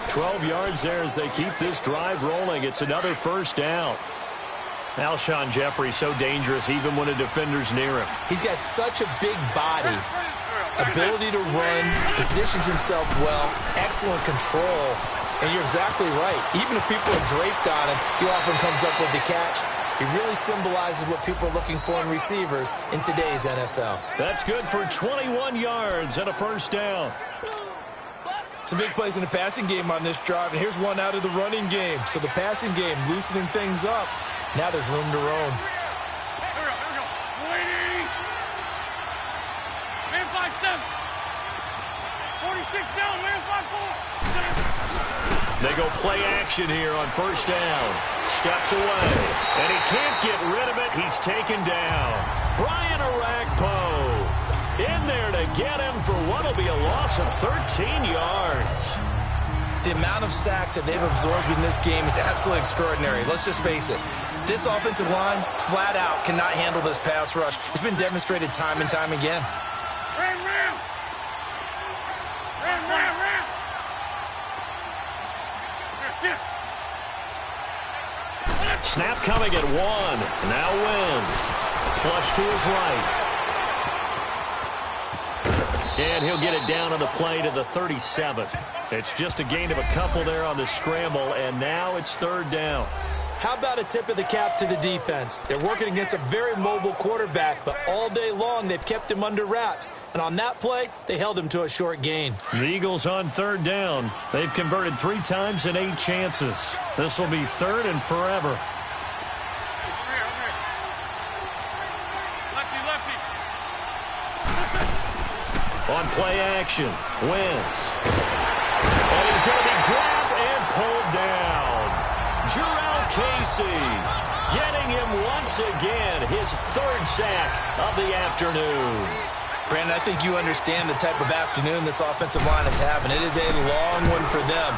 12 yards there as they keep this drive rolling. It's another first down. Alshon Jeffrey so dangerous even when a defender's near him. He's got such a big body, ability to run, positions himself well, excellent control, and you're exactly right. Even if people are draped on him, he often comes up with the catch. He really symbolizes what people are looking for in receivers in today's NFL. That's good for 21 yards and a first down. Some big plays in the passing game on this drive, and here's one out of the running game. So the passing game loosening things up. Now there's room to roam. Here we go. 20. Man 5-7. 46 down, man 5-4. They go play action here on first down. Steps away, and he can't get rid of it. He's taken down. Brian Orakpo in there to get him for what will be a loss of 13 yards. The amount of sacks that they've absorbed in this game is absolutely extraordinary. Let's just face it. This offensive line, flat out, cannot handle this pass rush. It's been demonstrated time and time again. Ram. Snap coming at 1. Now Wentz. Flush to his right. And he'll get it down on the play to the 37. It's just a gain of a couple there on the scramble, and now it's 3rd down. How about a tip of the cap to the defense? They're working against a very mobile quarterback, but all day long they've kept him under wraps. And on that play, they held him to a short gain. The Eagles on 3rd down. They've converted 3 times in 8 chances. This will be 3rd and forever. Lefty. On play action, Wentz. And he's going to be grabbed and pulled down. Jurrell Casey getting him once again, his 3rd sack of the afternoon. Brandon, I think you understand the type of afternoon this offensive line is having. It is a long one for them.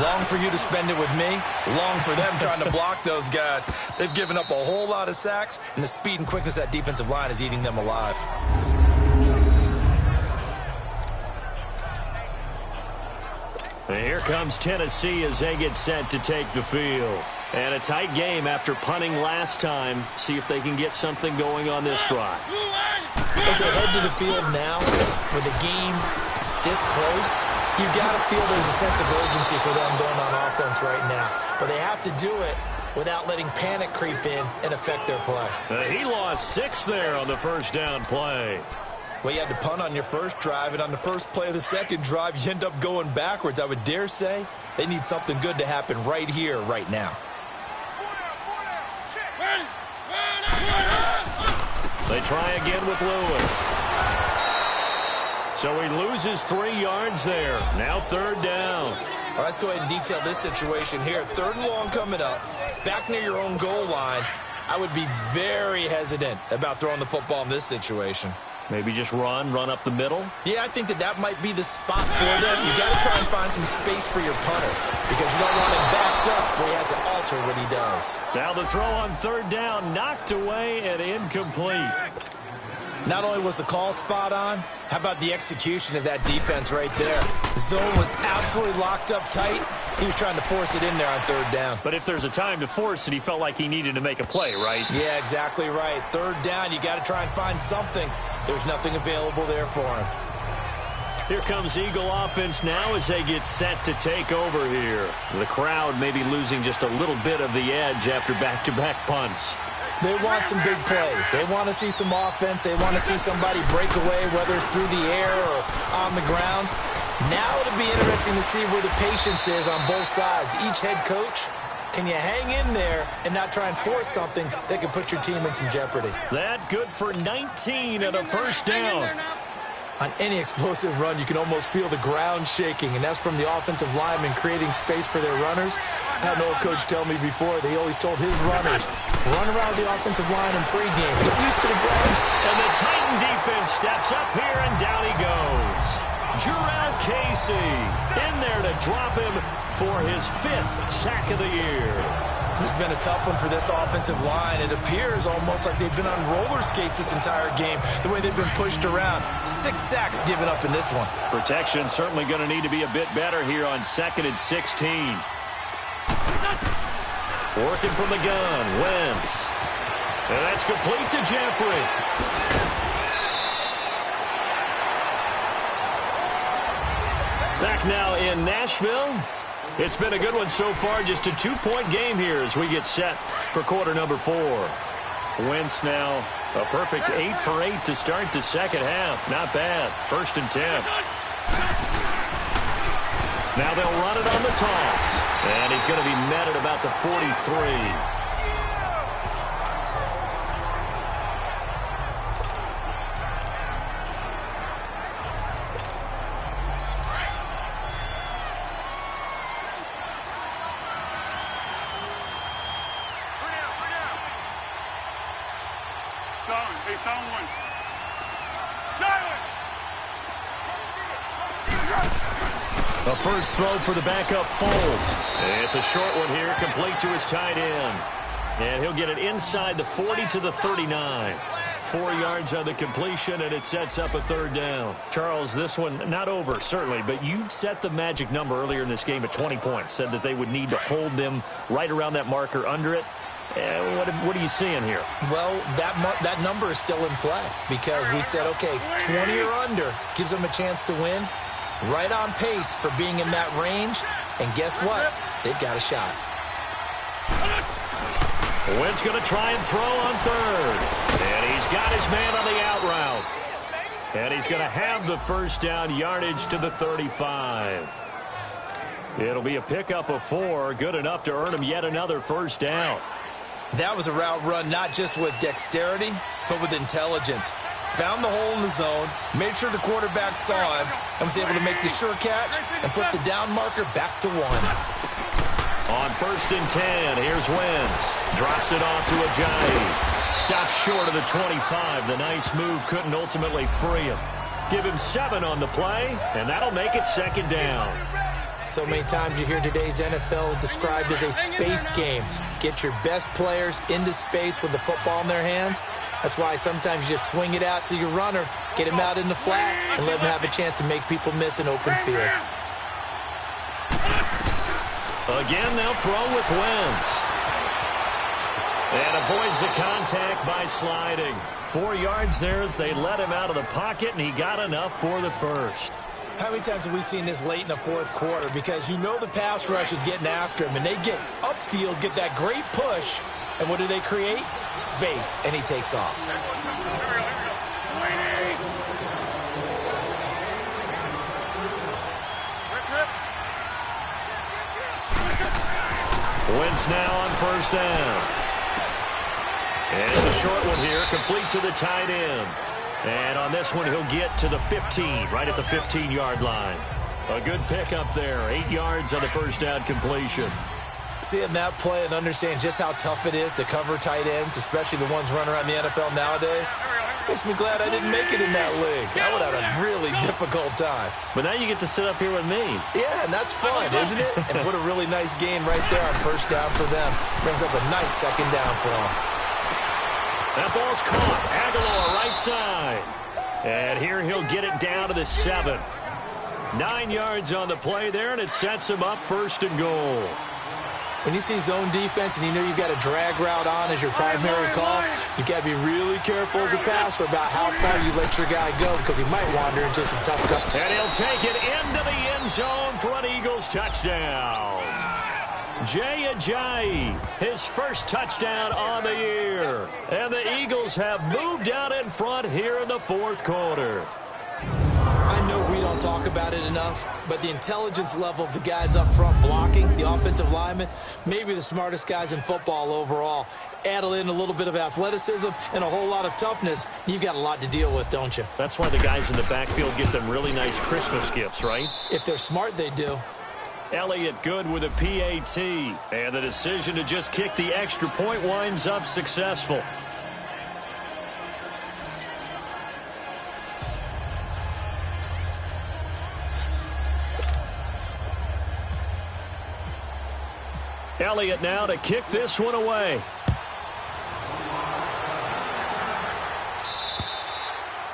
Long for you to spend it with me. Long for them trying to block those guys. They've given up a whole lot of sacks, and the speed and quickness of that defensive line is eating them alive. And here comes Tennessee as they get set to take the field. And a tight game after punting last time. See if they can get something going on this drive. As they head to the field now, with the game this close, you've got to feel there's a sense of urgency for them going on offense right now. But they have to do it without letting panic creep in and affect their play. He lost 6 there on the first down play. Well, you had to punt on your first drive, and on the first play of the second drive, you end up going backwards. I would dare say they need something good to happen right here, right now. They try again with Lewis. So he loses 3 yards there. Now 3rd down. Well, let's go ahead and detail this situation here. 3rd and long coming up, back near your own goal line. I would be very hesitant about throwing the football in this situation. Maybe just run up the middle? Yeah, I think that might be the spot for them. You got to try and find some space for your punter because you don't want him backed up where he has to alter what he does. Now the throw on 3rd down, knocked away and incomplete. Not only was the call spot on, how about the execution of that defense right there? The zone was absolutely locked up tight. He was trying to force it in there on 3rd down. But if there's a time to force it, he felt like he needed to make a play, right? Yeah, exactly right. 3rd down, you got to try and find something. There's nothing available there for him. Here comes Eagle offense now as they get set to take over here. The crowd may be losing just a little bit of the edge after back-to-back punts. They want some big plays. They want to see some offense. They want to see somebody break away, whether it's through the air or on the ground. Now it'll be interesting to see where the patience is on both sides. Each head coach, can you hang in there and not try and force something that could put your team in some jeopardy? That good for 19 and a first down. On any explosive run, you can almost feel the ground shaking, and that's from the offensive linemen creating space for their runners. I had an old coach tell me before, they always told his runners, run around the offensive line in pregame. Get used to the ground. And the Titan defense steps up here, and down he goes. Jarrell Casey in there to drop him for his 5th sack of the year. This has been a tough one for this offensive line. It appears almost like they've been on roller skates this entire game, the way they've been pushed around. 6 sacks given up in this one. Protection certainly going to need to be a bit better here on 2nd and 16. Working from the gun, Wentz. And that's complete to Jeffrey. Back now in Nashville. It's been a good one so far. Just a 2-point game here as we get set for quarter number 4. Wentz now a perfect 8 for 8 to start the second half. Not bad. 1st and 10. Now they'll run it on the toss. And he's going to be met at about the 43. A first throw for the backup Foles. It's a short one here, complete to his tight end. And he'll get it inside the 40 to the 39. 4 yards on the completion, and it sets up a 3rd down. Charles, this one not over, certainly, but you set the magic number earlier in this game at 20 points. Said that they would need to hold them right around that marker under it. What are you seeing here? Well, that number is still in play because we said, okay, 20 or under gives them a chance to win. Right on pace for being in that range. And guess what? They've got a shot. Wentz going to try and throw on 3rd. And he's got his man on the out route. And he's going to have the 1st down, yardage to the 35. It'll be a pickup of 4, good enough to earn him yet another 1st down. That was a route run not just with dexterity, but with intelligence. Found the hole in the zone, made sure the quarterback saw him, and was able to make the sure catch and flip the down marker back to 1. On 1st and 10, here's Wentz. Drops it off to Ajayi. Stops short of the 25. The nice move couldn't ultimately free him. Give him 7 on the play, and that'll make it 2nd down. So many times you hear today's NFL described as a space game. Get your best players into space with the football in their hands. That's why sometimes you just swing it out to your runner, get him out in the flat, and let him have a chance to make people miss an open field. Again, they'll throw with Wentz. And avoids the contact by sliding. 4 yards there as they let him out of the pocket, and he got enough for the 1st. How many times have we seen this late in the 4th quarter? Because you know the pass rush is getting after him, and they get upfield, get that great push, and what do they create? Space, and he takes off. Wentz now on 1st down. And it's a short one here, complete to the tight end. And on this one, he'll get to the 15, right at the 15-yard line. A good pickup there, 8 yards on the 1st down completion. Seeing that play and understand just how tough it is to cover tight ends, especially the ones running around the NFL nowadays, makes me glad I didn't make it in that league. I would have had a really difficult time. But now you get to sit up here with me. Yeah, and that's fun, isn't it? And what a really nice game right there on 1st down for them. Brings up a nice 2nd down for them. That ball's caught. Aguilar right side. And here he'll get it down to the 7. 9 yards on the play there, and it sets him up 1st and goal. When you see zone defense and you know you've got a drag route on as your primary call, you've got to be really careful as a passer about how far you let your guy go because he might wander into some tough coverage. And he'll take it into the end zone for an Eagles touchdown. Jay Ajayi, his 1st touchdown on the year. And the Eagles have moved out in front here in the 4th quarter. I know we don't talk about it enough, but the intelligence level of the guys up front blocking, the offensive linemen, maybe the smartest guys in football overall. Add in a little bit of athleticism and a whole lot of toughness, you've got a lot to deal with, don't you? That's why the guys in the backfield get them really nice Christmas gifts, right? If they're smart, they do. Elliott good with a PAT, and the decision to just kick the extra point winds up successful. Elliott now to kick this one away.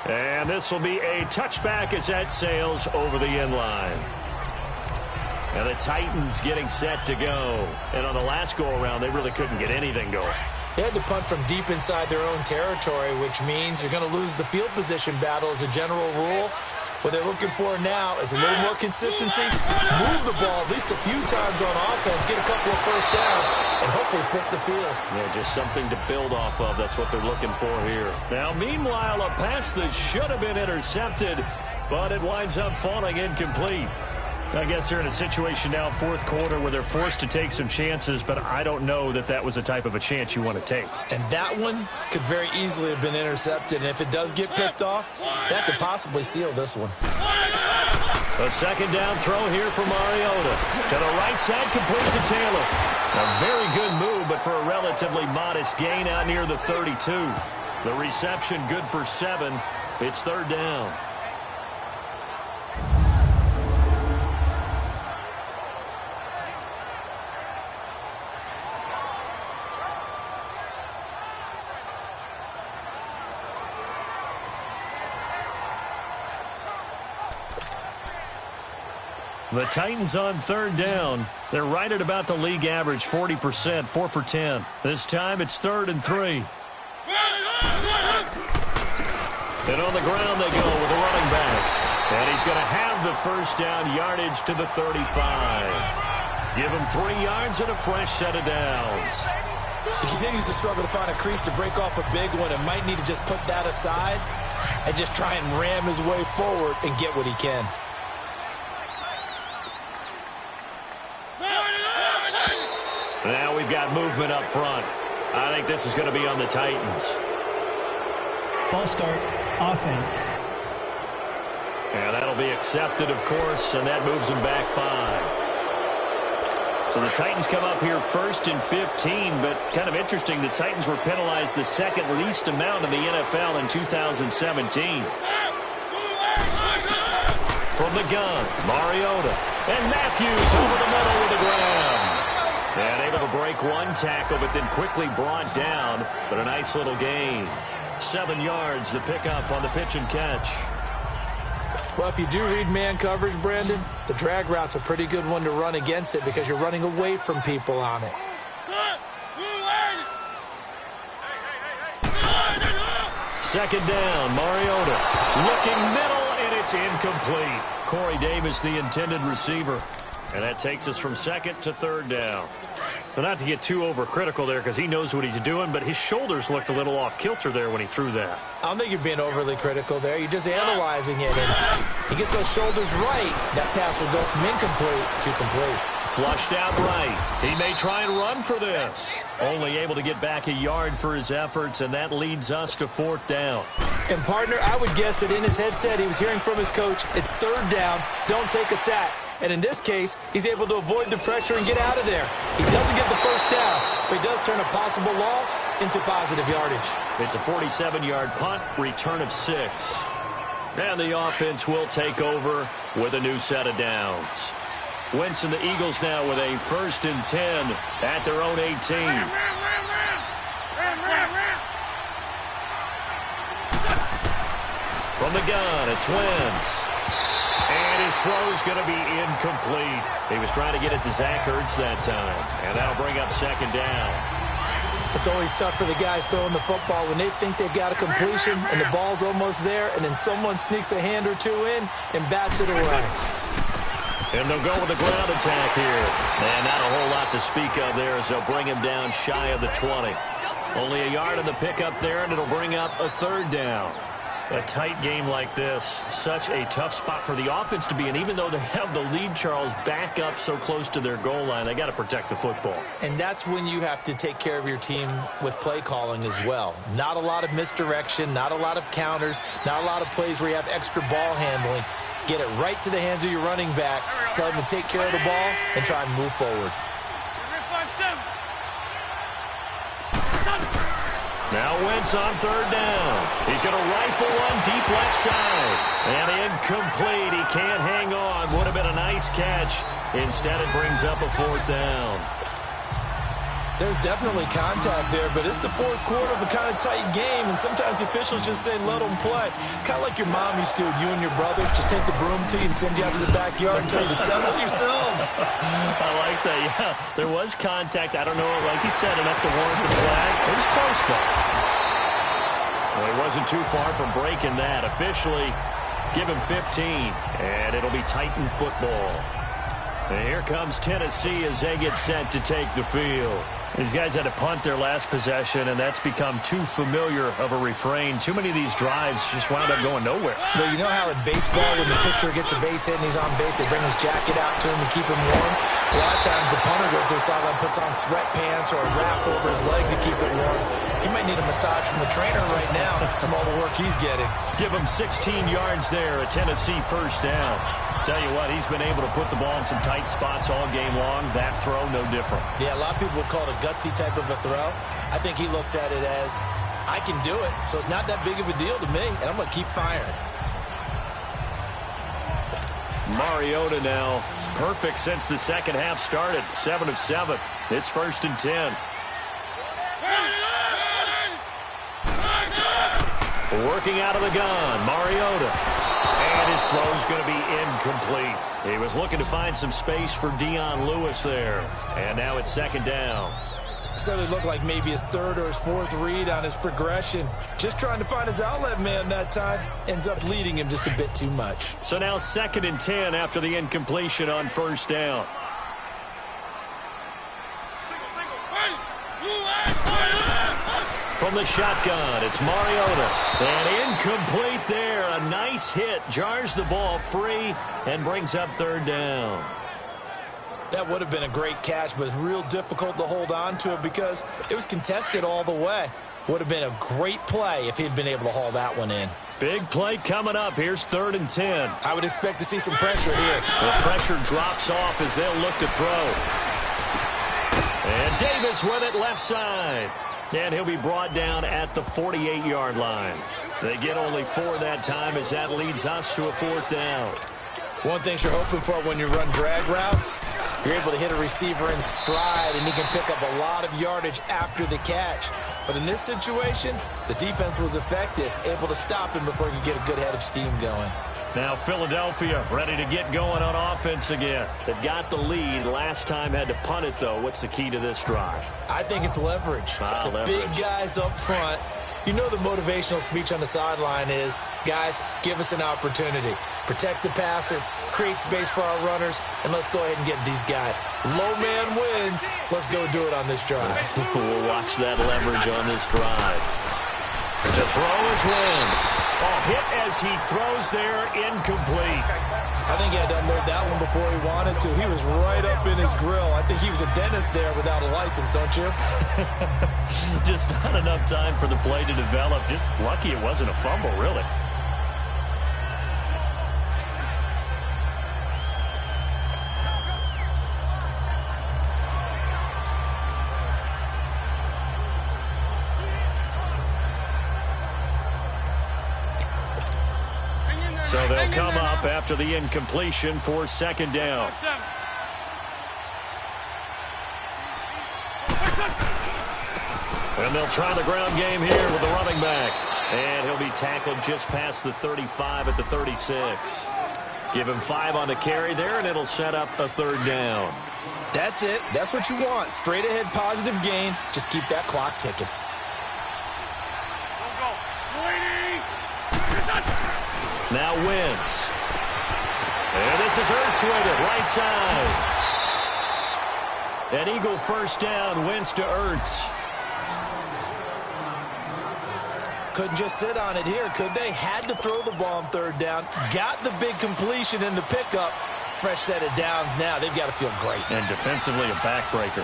And this will be a touchback as that sails over the end line. And the Titans getting set to go. And on the last go-around, they really couldn't get anything going. They had to punt from deep inside their own territory, which means you're going to lose the field position battle as a general rule. What they're looking for now is a little more consistency, move the ball at least a few times on offense, get a couple of first downs, and hopefully flip the field. Yeah, just something to build off of. That's what they're looking for here. Now, meanwhile, a pass that should have been intercepted, but it winds up falling incomplete. I guess they're in a situation now, fourth quarter, where they're forced to take some chances, but I don't know that that was the type of a chance you want to take. And that one could very easily have been intercepted, and if it does get picked off, that could possibly seal this one. A second down throw here for Mariota. To the right side, complete to Taylor. A very good move, but for a relatively modest gain out near the 32. The reception good for 7. It's third down. The Titans on third down. They're right at about the league average, 40%, 4 for 10. This time it's 3rd and 3. And on the ground they go with a running back. And he's going to have the first down yardage to the 35. Give him 3 yards and a fresh set of downs. He continues to struggle to find a crease to break off a big one and might need to just put that aside and just try and ram his way forward and get what he can. Now we've got movement up front. I think this is going to be on the Titans. False start, offense. And that'll be accepted, of course, and that moves them back 5. So the Titans come up here 1st and 15, but kind of interesting, the Titans were penalized the second least amount in the NFL in 2017. From the gun, Mariota. And Matthews over the middle with the grab. And able to break one tackle, but then quickly brought down. But a nice little gain. 7 yards, the pickup on the pitch and catch. Well, if you do read man coverage, Brandon, the drag route's a pretty good one to run against it because you're running away from people on it. Second down, Mariota. Looking middle, and it's incomplete. Corey Davis, the intended receiver. And that takes us from 2nd to 3rd down. But not to get too overcritical there because he knows what he's doing, but his shoulders looked a little off kilter there when he threw that. I don't think you're being overly critical there. You're just analyzing it. And he gets those shoulders right, that pass will go from incomplete to complete. Flushed out right. He may try and run for this. Only able to get back a yard for his efforts, and that leads us to 4th down. And, partner, I would guess that in his headset he was hearing from his coach, it's 3rd down, don't take a sack. And in this case, he's able to avoid the pressure and get out of there. He doesn't get the first down, but he does turn a possible loss into positive yardage. It's a 47-yard punt, return of 6. And the offense will take over with a new set of downs. Wentz and the Eagles now with a 1st and 10 at their own 18. From the gun, it's Wentz. And his throw's going to be incomplete. He was trying to get it to Zach Ertz that time. And that'll bring up 2nd down. It's always tough for the guys throwing the football when they think they've got a completion and the ball's almost there, and then someone sneaks a hand or two in and bats it away. And they'll go with the ground attack here. And not a whole lot to speak of there as they'll bring him down shy of the 20. Only a yard on the pickup there, and it'll bring up a 3rd down. A tight game like this, such a tough spot for the offense to be in. Even though they have the lead, Charles, back up so close to their goal line, they got to protect the football. And that's when you have to take care of your team with play calling as well. Not a lot of misdirection, not a lot of counters, not a lot of plays where you have extra ball handling. Get it right to the hands of your running back, tell him to take care of the ball, and try and move forward. Now Wentz on third down. He's going to rifle one deep left side. And incomplete. He can't hang on. Would have been a nice catch. Instead, it brings up a fourth down. There's definitely contact there, but it's the fourth quarter of a kind of tight game, and sometimes the officials just say, let them play. Kind of like your mom used to with you and your brothers. Just take the broom to you and send you out to the backyard and tell you to settle it yourselves. I like that, yeah. There was contact. I don't know, like he said, enough to warrant the flag. It was close, though. Well, he wasn't too far from breaking that. Officially, give him 15, and it'll be Titan football. And here comes Tennessee as they get set to take the field. These guys had to punt their last possession, and that's become too familiar of a refrain. Too many of these drives just wound up going nowhere. Well, you know how in baseball, when the pitcher gets a base hit and he's on base, they bring his jacket out to him to keep him warm? A lot of times the punter goes to the sideline, puts on sweatpants or a wrap over his leg to keep it warm. He might need a massage from the trainer right now from all the work he's getting. Give him 16 yards there, a Tennessee first down. Tell you what, he's been able to put the ball in some tight spots all game long. That throw, no different. Yeah, a lot of people would call it a gutsy type of a throw. I think he looks at it as, I can do it, so it's not that big of a deal to me, and I'm going to keep firing. Mariota now, perfect since the second half started. 7 of 7. It's 1st and 10. Working out of the gun, Mariota. And his throw's going to be incomplete. He was looking to find some space for Dion Lewis there. And now it's 2nd down. So it looked like maybe his 3rd or his 4th read on his progression. Just trying to find his outlet man that time. Ends up leading him just a bit too much. So now 2nd and 10 after the incompletion on 1st down. From the shotgun, it's Mariota. And incomplete there. A nice hit. Jars the ball free and brings up 3rd down. That would have been a great catch, but it's real difficult to hold on to it because it was contested all the way. Would have been a great play if he'd been able to haul that one in. Big play coming up. Here's 3rd and 10. I would expect to see some pressure here. The pressure drops off as they'll look to throw. And Davis with it left side. And he'll be brought down at the 48-yard line. They get only 4 that time as that leads us to a 4th down. One thing you're hoping for when you run drag routes, you're able to hit a receiver in stride, and he can pick up a lot of yardage after the catch. But in this situation, the defense was effective, able to stop him before he could get a good head of steam going. Now Philadelphia ready to get going on offense again. They've got the lead. Last time had to punt it, though. What's the key to this drive? I think it's leverage. Leverage. Big guys up front. You know the motivational speech on the sideline is, guys, give us an opportunity. Protect the passer, create space for our runners, and let's go ahead and get these guys. Low man wins. Let's go do it on this drive. We'll watch that leverage on this drive. To throw is Wentz. Hit as he throws there, incomplete. I think he had to unload that one before he wanted to. He was right up in his grill. I think he was a dentist there without a license, don't you? Just not enough time for the play to develop. Just lucky it wasn't a fumble, really. So they'll come up after the incompletion for 2nd down. And they'll try the ground game here with the running back. And he'll be tackled just past the 35 at the 36. Give him 5 on the carry there, and it'll set up a 3rd down. That's it. That's what you want. Straight ahead positive gain. Just keep that clock ticking. Now Wentz. And this is Ertz with it, right side. An Eagle first down, Wentz to Ertz. Couldn't just sit on it here, could they? Had to throw the ball on third down. Got the big completion in the pickup. Fresh set of downs now. They've got to feel great. And defensively, a backbreaker.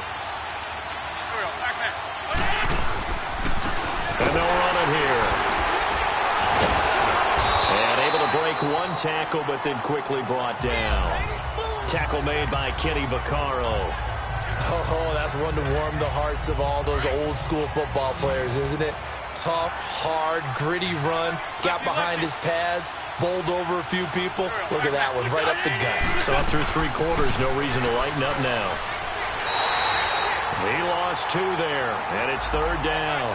And they'll run it here. And able to break one tackle, but then quickly brought down. Tackle made by Kenny Vaccaro. Oh, that's one to warm the hearts of all those old school football players, isn't it? Tough, hard, gritty run. Got behind his pads, bowled over a few people. Look at that one, right up the gut. So up through 3 quarters, no reason to lighten up now. He lost 2 there, and it's third down.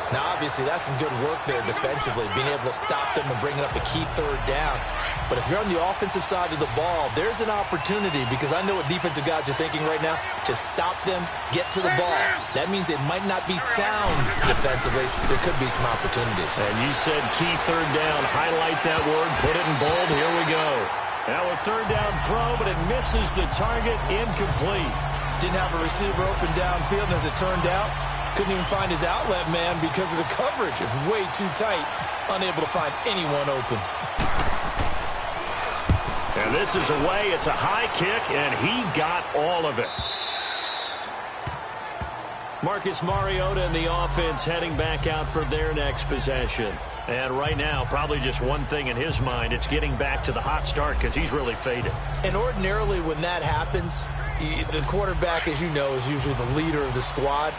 Now, obviously, that's some good work there defensively, being able to stop them and bringing up a key third down. But if you're on the offensive side of the ball, there's an opportunity, because I know what defensive guys are thinking right now. Just stop them, get to the ball. That means it might not be sound defensively. There could be some opportunities. And you said key third down. Highlight that word, put it in bold. Here we go. Now a third down throw, but it misses the target. Incomplete. Didn't have a receiver open downfield, and as it turned out, couldn't even find his outlet man because of the coverage. It's way too tight. Unable to find anyone open. And this is away. It's a high kick, and he got all of it. Marcus Mariota and the offense heading back out for their next possession. And right now, probably just one thing in his mind. It's getting back to the hot start because he's really faded. And ordinarily when that happens, the quarterback, as you know, is usually the leader of the squad.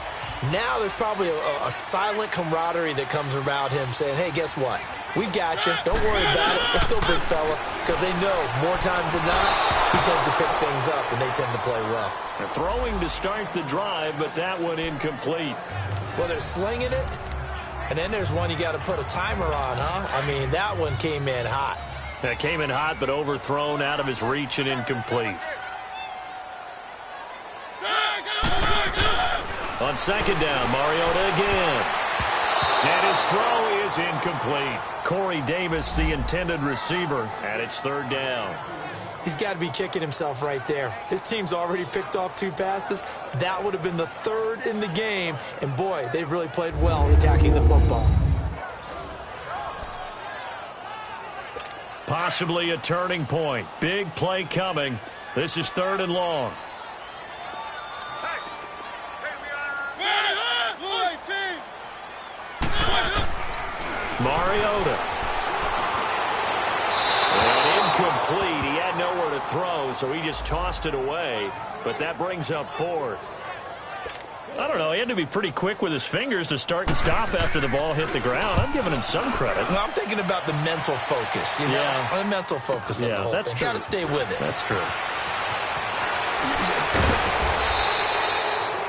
Now there's probably a silent camaraderie that comes about him saying, hey, guess what? We got you. Don't worry about it. Let's go, big fella. Because they know more times than not, he tends to pick things up, and they tend to play well. They're throwing to start the drive, but that one incomplete. Well, they're slinging it, and then there's one you got to put a timer on, huh? I mean, that one came in hot. That came in hot, but overthrown, out of his reach, and incomplete. On second down, Mariota again. And his throw is incomplete. Corey Davis, the intended receiver, and it's third down. He's got to be kicking himself right there. His team's already picked off 2 passes. That would have been the 3rd in the game. And, boy, they've really played well attacking the football. Possibly a turning point. Big play coming. This is 3rd and long. Mariota. And incomplete. He had nowhere to throw, so he just tossed it away. But that brings up 4th. I don't know. He had to be pretty quick with his fingers to start and stop after the ball hit the ground. I'm giving him some credit. Well, I'm thinking about the mental focus, you know? Yeah. The mental focus of the whole that's thing. true. Got to stay with it. That's true.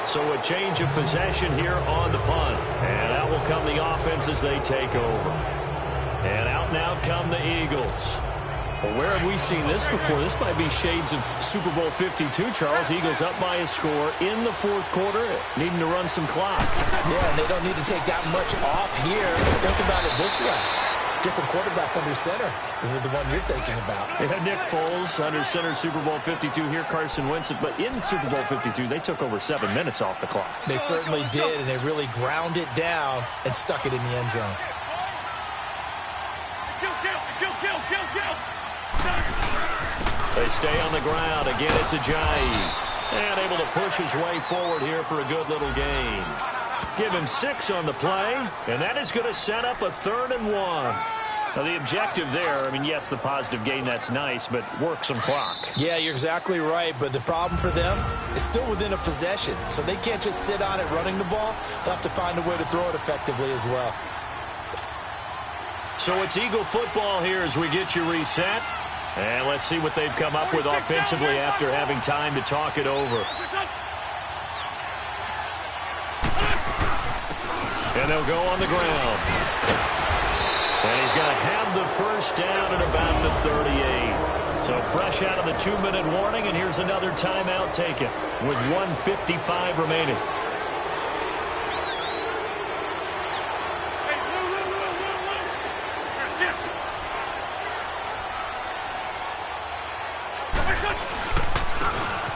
So a change of possession here on the punt. And out will come the offense as they take over. And out now come the Eagles. Well, where have we seen this before? This might be shades of Super Bowl 52, Charles. Eagles up by a score in the 4th quarter, needing to run some clock. Yeah, and they don't need to take that much off here. Think about it this way. Different quarterback under center than the one you're thinking about. Yeah, Nick Foles under center, Super Bowl 52 here, Carson Wentz. But in Super Bowl 52, they took over 7 minutes off the clock. They certainly did, and they really ground it down and stuck it in the end zone. They stay on the ground. Again, it's Ajayi. And able to push his way forward here for a good little gain. Give him 6 on the play, and that is going to set up a 3rd and 1. Now, the objective there, I mean, yes, the positive gain, that's nice, but work some clock. Yeah, you're exactly right, but the problem for them is still within a possession, so they can't just sit on it running the ball. They'll have to find a way to throw it effectively as well. So it's Eagle football here as we get you reset. And let's see what they've come up with offensively after having time to talk it over. And they'll go on the ground. And he's going to have the first down at about the 38. So fresh out of the 2-minute warning, and here's another timeout taken with 1:55 remaining.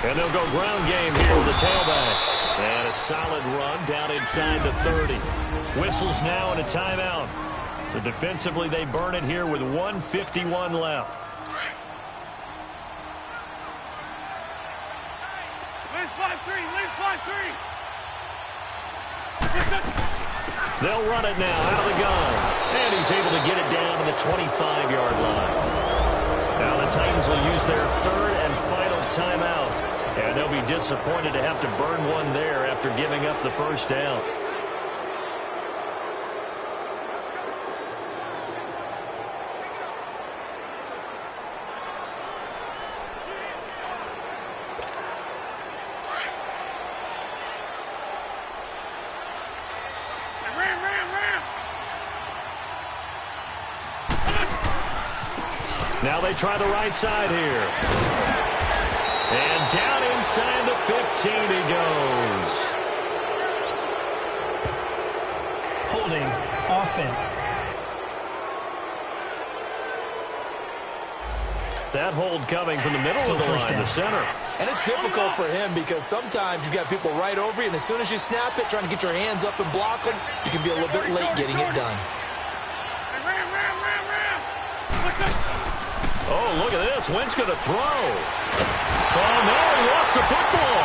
And they'll go ground game here with the tailback. And a solid run down inside the 30. Whistles now and a timeout. So defensively, they burn it here with 1:51 left. Lead 5-3, lead 5-3. They'll run it now out of the gun. And he's able to get it down to the 25-yard line. Now the Titans will use their third and final timeout. And they'll be disappointed to have to burn one there after giving up the first down. Now they try the right side here. And down inside the 15 he goes. Holding offense. That hold coming from the middle of the line, the center. And it's difficult for him because sometimes you've got people right over you, and as soon as you snap it, trying to get your hands up and block them, you can be a little bit late getting it done. Oh, look at this. Wentz going to throw. Oh, no, he lost the football.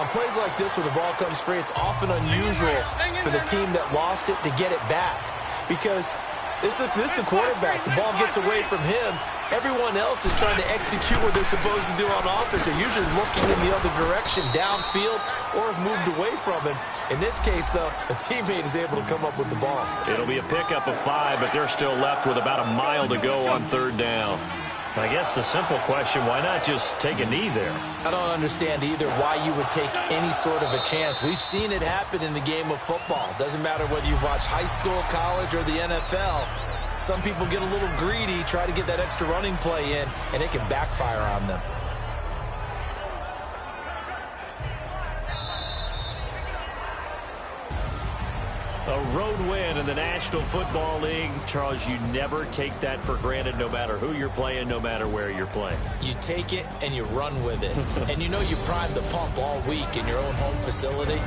On plays like this where the ball comes free, it's often unusual for the team that lost it to get it back. Because this is the quarterback. The ball gets away from him. Everyone else is trying to execute what they're supposed to do on offense. They're usually looking in the other direction, downfield, or have moved away from him. In this case, though, a teammate is able to come up with the ball. It'll be a pickup of 5, but they're still left with about a mile to go on third down. I guess the simple question, why not just take a knee there? I don't understand either why you would take any sort of a chance. We've seen it happen in the game of football. Doesn't matter whether you've watched high school, college, or the NFL. Some people get a little greedy, try to get that extra running play in, and it can backfire on them. A road win in the National Football League. Charles, you never take that for granted no matter who you're playing, no matter where you're playing. You take it and you run with it. And you know you primed the pump all week in your own home facility.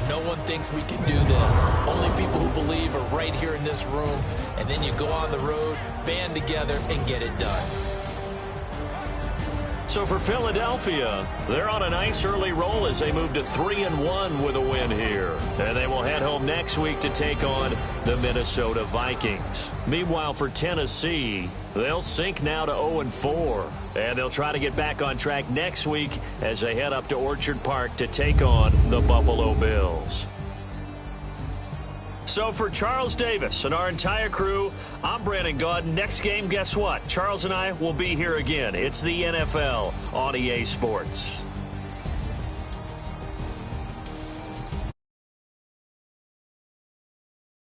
No one thinks we can do this. Only people who believe are right here in this room. And then you go on the road, band together, and get it done. So for Philadelphia, they're on a nice early roll as they move to 3-1 with a win here. And they will head home next week to take on the Minnesota Vikings. Meanwhile, for Tennessee, they'll sink now to 0-4. And they'll try to get back on track next week as they head up to Orchard Park to take on the Buffalo Bills. So for Charles Davis and our entire crew, I'm Brandon Gaudin. Next game, guess what? Charles and I will be here again. It's the NFL on EA Sports.